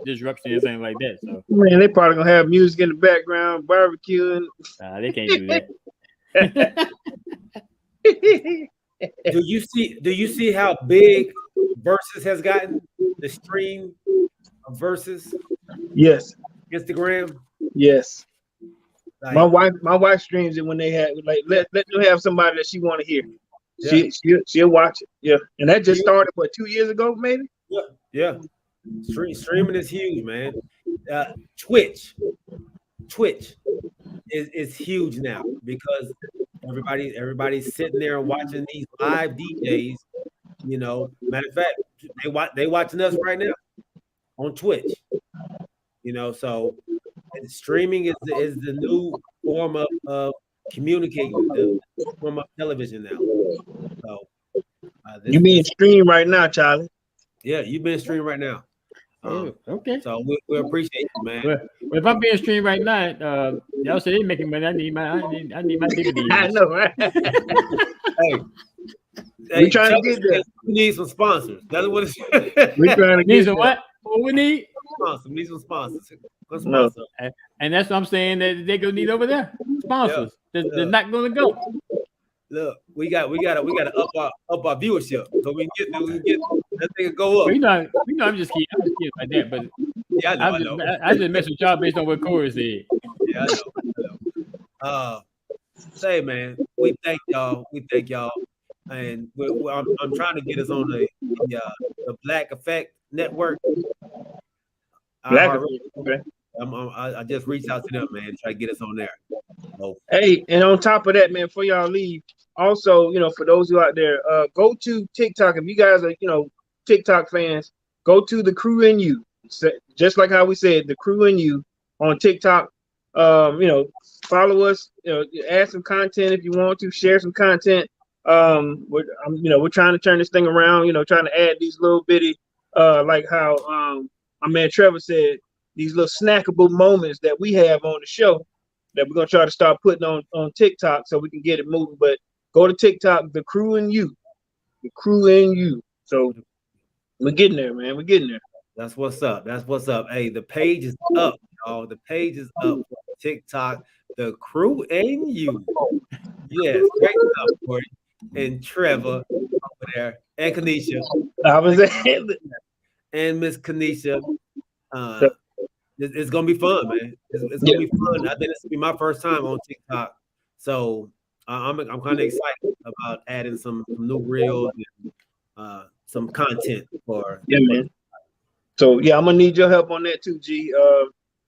disruption or anything like that. So man, they probably gonna have music in the background, barbecuing. They can't do that. Do you see how big Versus has gotten? The stream of Versus? Yes. Instagram? Yes. Like, my wife streams it when they have let them have somebody that she want to hear. Yeah. She'll watch it. Yeah. And that just started 2 years ago, maybe? Yeah. Streaming is huge, man. Twitch is huge now because everybody's sitting there watching these live DJs. Matter of fact, they watching us right now on Twitch. So streaming is the new form of communicating, the form of television now. So you being streamed right now, Charlie? Yeah, you've been streamed right now. Okay. So we appreciate you, man. Well, if I'm being streamed right now, y'all say they're making money. I need my DVD. I know, right? Hey, we trying to get there. We need some sponsors. That's what it's. We trying to get need some what? What we need? Sponsors. We need some sponsors. No. And that's what I'm saying that they're gonna need over there. Sponsors. They're not gonna go. Look, we gotta up our viewership so we can get that thing go up. I'm just kidding like that, but yeah, I know. I just mess with y'all based on what Corey said. Yeah, I know. Say, man, we thank y'all, and I'm trying to get us on the Black Effect Network. Okay. I just reached out to them, man, try to get us on there. So, hey, and on top of that, man, before y'all leave, also, for those who out there, go to TikTok. If you guys are, TikTok fans, go to the Crew and You. Just like how we said, the Crew and You on TikTok. Follow us. Add some content if you want to. Share some content. We're trying to turn this thing around. Trying to add these little bitty, like how my man Trevor said, these little snackable moments that we have on the show that we're gonna try to start putting on TikTok so we can get it moving. But go to TikTok, the Crew and You. So we're getting there, man. We're getting there. That's what's up. Hey, the page is up, y'all. The page is up for TikTok, the Crew and You. Yes, great job, Corey and Trevor over there, and Kanisha. I was saying, and Miss Kanisha. It's gonna be fun, man. It's gonna be fun. I think this will be my first time on TikTok, so I'm kind of excited about adding some new reels and some content for man. So I'm gonna need your help on that too, G.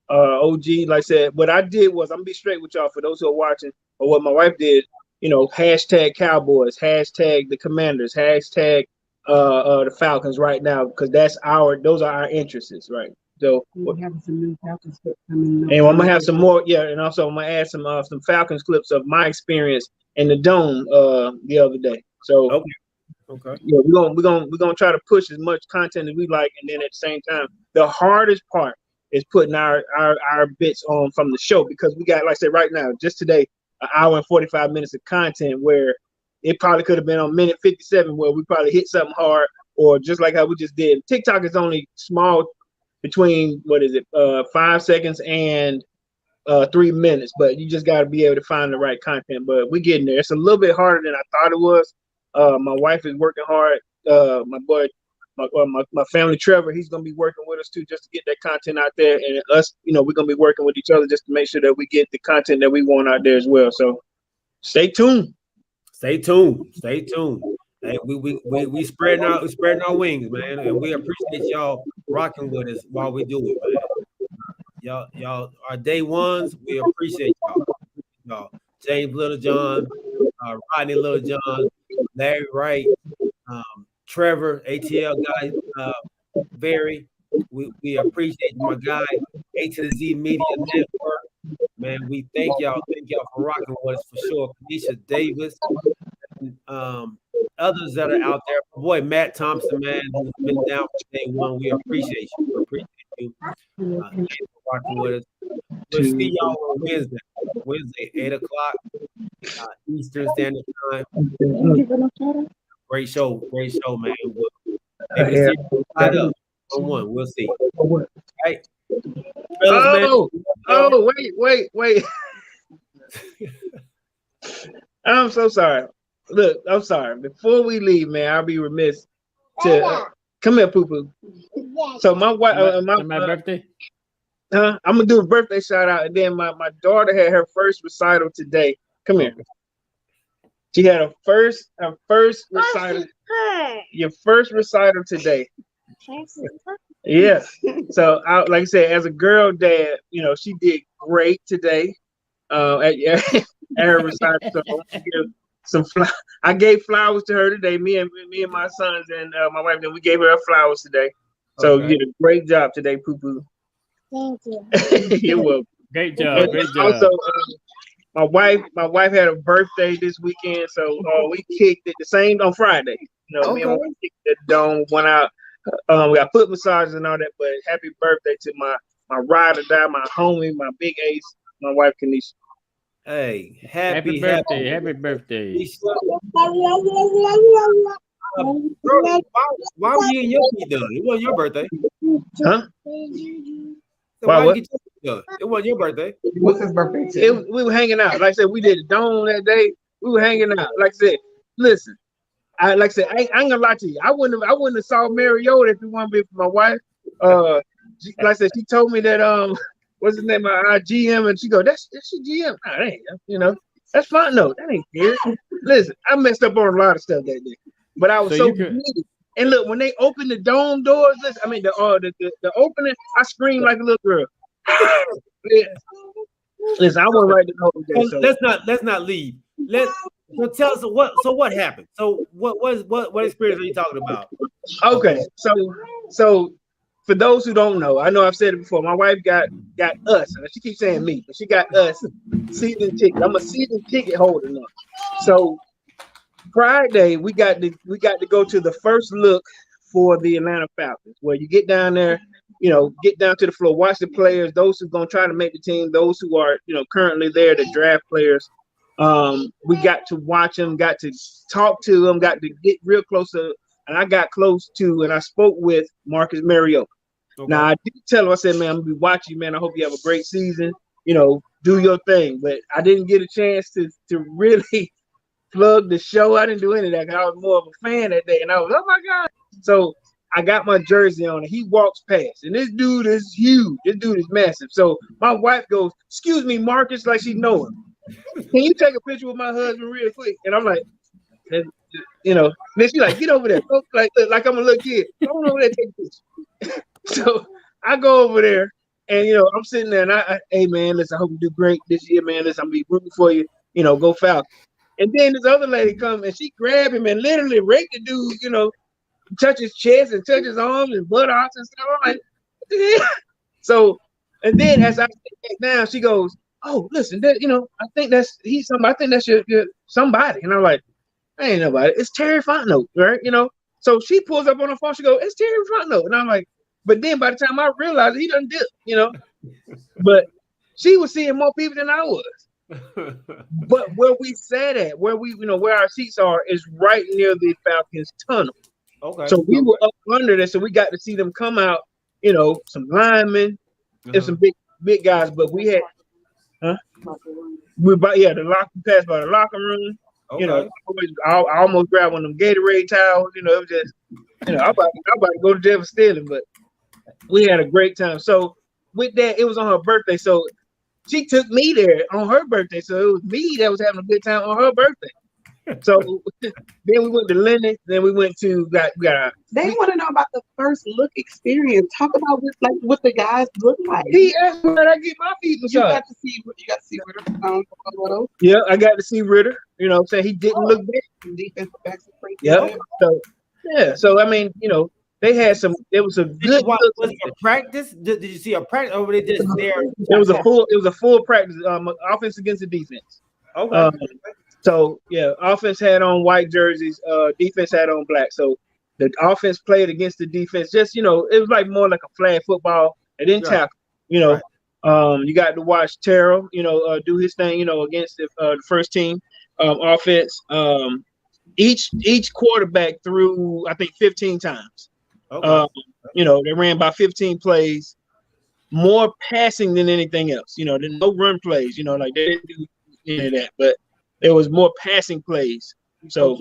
OG, like I said, what I did was I'm gonna be straight with y'all for those who are watching, or what my wife did. hashtag Cowboys, hashtag the Commanders, hashtag the Falcons right now, because those are our interests, right? So we have some new Falcons clips coming up. And I'm gonna have some more, and also I'm gonna add some Falcons clips of my experience in the dome the other day. So okay. Yeah, we're gonna try to push as much content as we like, and then at the same time, the hardest part is putting our bits on from the show, because we got, like I said, right now, just today, an hour and 45 minutes of content where it probably could have been on minute 57 where we probably hit something hard, or just like how we just did. TikTok is only small between 5 seconds and 3 minutes, but you just got to be able to find the right content. But we're getting there. It's a little bit harder than I thought it was. My wife is working hard. My boy, my family, Trevor, he's gonna be working with us too, just to get that content out there. And us, we're gonna be working with each other just to make sure that we get the content that we want out there as well. So stay tuned. Stay tuned. Stay tuned. Hey, we spreading our wings, man, and we appreciate y'all rocking with us while we do it, man. Y'all are day ones. We appreciate y'all. James Littlejohn, Rodney Littlejohn, Larry Wright, Trevor, ATL guy, Barry. We appreciate my guy, A to the Z Media Network. Man, we thank y'all. Thank y'all for rocking with us for sure. Kenisha Davis, and, others that are out there. My boy Matt Thompson, man, who's been down from day one. We appreciate you. We appreciate you. Thanks for rocking with us. We'll see y'all on Wednesday, 8 o'clock Eastern Standard Time. Great show, man. Maybe see you right up on one. We'll see. Right. Fellas, Wait. I'm so sorry. Look, I'm sorry. Before we leave, man, I'll be remiss to come here, Poo Poo. So my wife, my birthday. I'm gonna do a birthday shout out, and then my daughter had her first recital today. Come here. She had her first recital. Your first recital today. Yeah. So like I said, as a girl dad, she did great today. At her recital. So I gave flowers to her today. Me and my sons and my wife. Then we gave her flowers today. So you did a great job today, Poo Poo. Thank you. You're welcome. Great job. Also, my wife had a birthday this weekend, so we kicked it the same on Friday. Me and my wife kicked the dome, went out. We got foot massages and all that. But happy birthday to my ride or die, my homie, my big ace, my wife Kenisha. Hey, happy birthday. Happy birthday. Why were you in your feet done? It wasn't your birthday. Huh? Why you get your done? It wasn't your birthday. What's his birthday too? We were hanging out. Like I said, we did a dome that day. We were hanging out. Like I said, listen. I ain't gonna lie to you. I wouldn't have saw Mariota if it wasn't been for my wife. Like I said, she told me that what's his name? Our GM, and she go, that's your GM. Nah, that ain't, that's fine. No, that ain't fair. Listen, I messed up on a lot of stuff that day, but I was so committed. And look, when they opened the dome doors, the opening, I screamed like a little girl. Listen, I went right to the whole day. Let's not leave. So tell us what happened. So what experience are you talking about? Okay, so for those who don't know, I know I've said it before. My wife got us, and she keeps saying me, but she got us season ticket. I'm a season ticket holder now. So Friday we got to go to the first look for the Atlanta Falcons, where you get down there, get down to the floor, watch the players, those who are gonna try to make the team, those who are currently there, the draft players. We got to watch them, got to talk to them, got to get real close to, and I got close to, and I spoke with Marcus Mariota. Okay. Now I did tell him, I said, man, I'm gonna be watching you, man. I hope you have a great season. Do your thing. But I didn't get a chance to really plug the show. I didn't do any of that. I was more of a fan that day, and I was, oh my God. So I got my jersey on, and he walks past, and this dude is huge. This dude is massive. So my wife goes, "Excuse me, Marcus," like she know him. Can you take a picture with my husband real quick? And I'm like, then she's like, get over there. Like I'm a little kid. Come on over there, take a picture. So I go over there, and I'm sitting there, and hey man, listen, I hope you do great this year, man. Listen, I'm gonna be rooting for you. Go Falcons. And then this other lady come and she grabbed him and literally raped the dude, you know, touch his chest and touch his arms and buttocks and stuff. I'm like, what the hell? So, and then as I sit back down, she goes, "Oh, listen, that you know, I think that's somebody. I think that's your somebody." And I'm like, "I ain't nobody. It's Terry Fontenot, right? You know." So she pulls up on her phone. She goes, "It's Terry Fontenot," and I'm like, but then by the time I realized he done dip, you know, but she was seeing more people than I was. But where we sat at, where we, you know, where our seats are, is right near the Falcons tunnel. Okay. So we were up under there, so we got to see them come out. You know, some linemen and some big guys. But we had, the locker pass by the locker room. Okay. You know, I almost grabbed one of them Gatorade towels. You know, it was just, you know, I'm about to go to jail for stealing, but we had a great time. So with that, it was on her birthday. So she took me there on her birthday. So it was me that was having a good time on her birthday. So then we went to Lennon. Then we went to They want to know about the first look experience. Talk about what the guys look like. He asked me when I get my feet massaged. You got to see Ritter. Yeah, I got to see Ritter. You know what I'm saying? He didn't look bad. Defensive backs are pretty good. So yeah. So I mean, you know, they had some. It was a good. Was it a practice? Did you see a practice, or were they just there? It was a full practice. Offense against the defense. Okay. So yeah, offense had on white jerseys. Defense had on black. So the offense played against the defense. Just, you know, it was like more like a flag football. It didn't tackle. You know, you got to watch Terrell, you know, do his thing. You know, against the first team offense. Each quarterback threw, I think, 15 times. Okay. You know, they ran by 15 plays, more passing than anything else. You know, no run plays. You know, like they didn't do any of that, but there was more passing plays. So,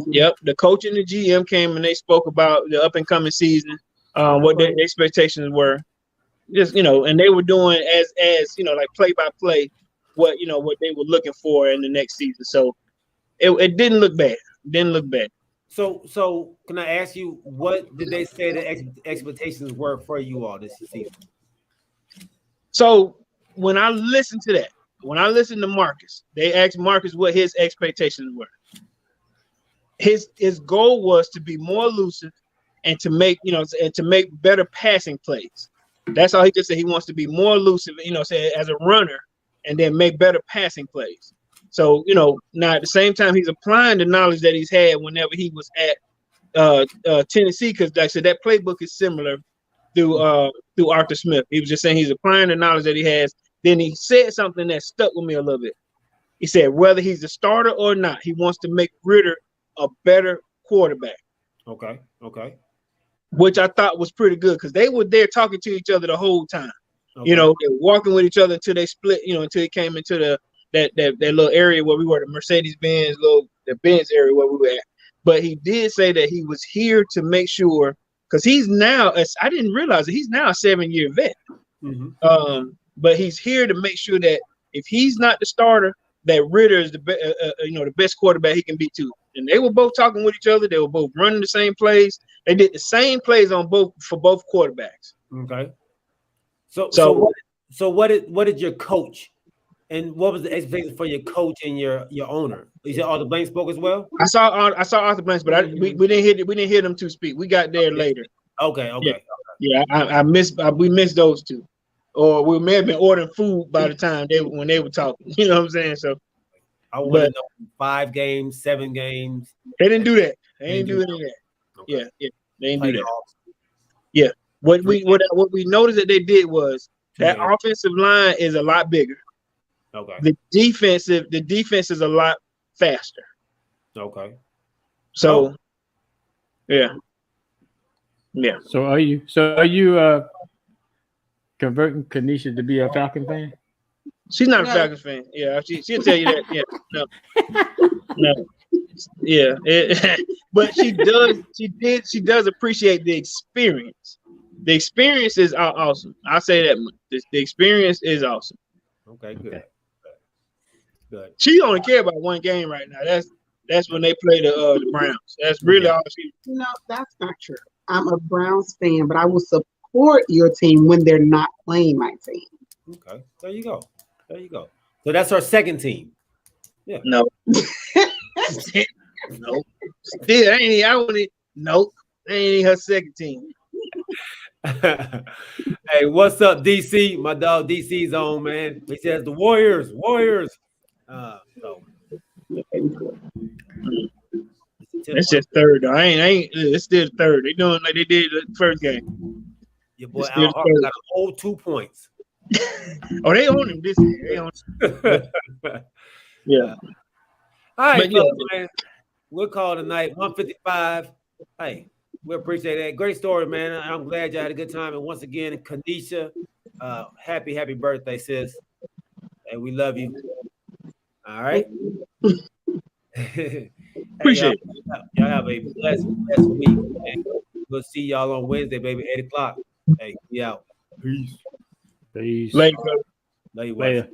yep, the coach and the GM came and they spoke about the up and coming season, what their expectations were. Just, you know, and they were doing as you know, like play by play, what they were looking for in the next season. So it didn't look bad. So can I ask you, what did they say the expectations were for you all this season? So when I listened to that, when I listened to Marcus, they asked Marcus what his expectations were. His goal was to be more elusive and to make better passing plays. That's all he just said. He wants to be more elusive, you know, say as a runner, and then make better passing plays. So, you know, now at the same time, he's applying the knowledge that he's had whenever he was at Tennessee, because like I said, that playbook is similar through Arthur Smith. He was just saying he's applying the knowledge that he has. Then he said something that stuck with me a little bit. He said, whether he's a starter or not, he wants to make Ritter a better quarterback. Okay. Which I thought was pretty good, because they were there talking to each other the whole time. Okay. You know, they were walking with each other until they split, you know, until he came into that little area where we were, the Mercedes-Benz, the Benz area where we were at. But he did say that he was here to make sure, because he's now, I didn't realize that he's now a 7-year vet. Mm-hmm. But he's here to make sure that if he's not the starter, that Ritter is the best quarterback he can be too. And they were both talking with each other. They were both running the same plays. They did the same plays for both quarterbacks. Okay. So what did your coach, and what was the expectation for your coach and your owner? You said Arthur Blank spoke as well? I saw Arthur Blank, but we didn't hear them two speak. We got there later. Okay. Yeah, we missed those two. Or we may have been ordering food by the time when they were talking. You know what I'm saying? So I want to know 5 games, 7 games. They didn't do that. They didn't do any of that. Okay. Yeah. They didn't do that. Yeah. What we noticed that they did was that offensive line is a lot bigger. Okay. The defense is a lot faster. Okay. So yeah. So are you converting Kanisha to be a Falcon fan? She's not a Falcons fan. Yeah, she'll tell you that. Yeah, no. Yeah, but she does appreciate the experience. The experience is awesome. I'll say that much. The experience is awesome. Okay, good. She only care about one game right now. That's when they play the Browns. That's really all she. No, that's not true. I'm a Browns fan, but I will support your team when they're not playing my team. Okay, there you go. So that's our second team. Yeah. No. Nope. Still, ain't I only nope. Ain't her second team. Hey, what's up, DC? My dog DC's on, man. He says the Warriors. So It's just third. I ain't. It's still third. They doing like they did the first game. Your boy Al Harper got a whole 2 points. Oh, they own him this year. They own him. Yeah. All right, But, man. We'll call it a night. 155. Hey, we appreciate that. Great story, man. I'm glad you had a good time. And once again, Kanisha, happy birthday, sis. And we love you. All right. Appreciate it. Y'all have a blessed week. And we'll see y'all on Wednesday, baby, 8 o'clock. Hey, we out. Peace. Peace. Later. Love you. Later.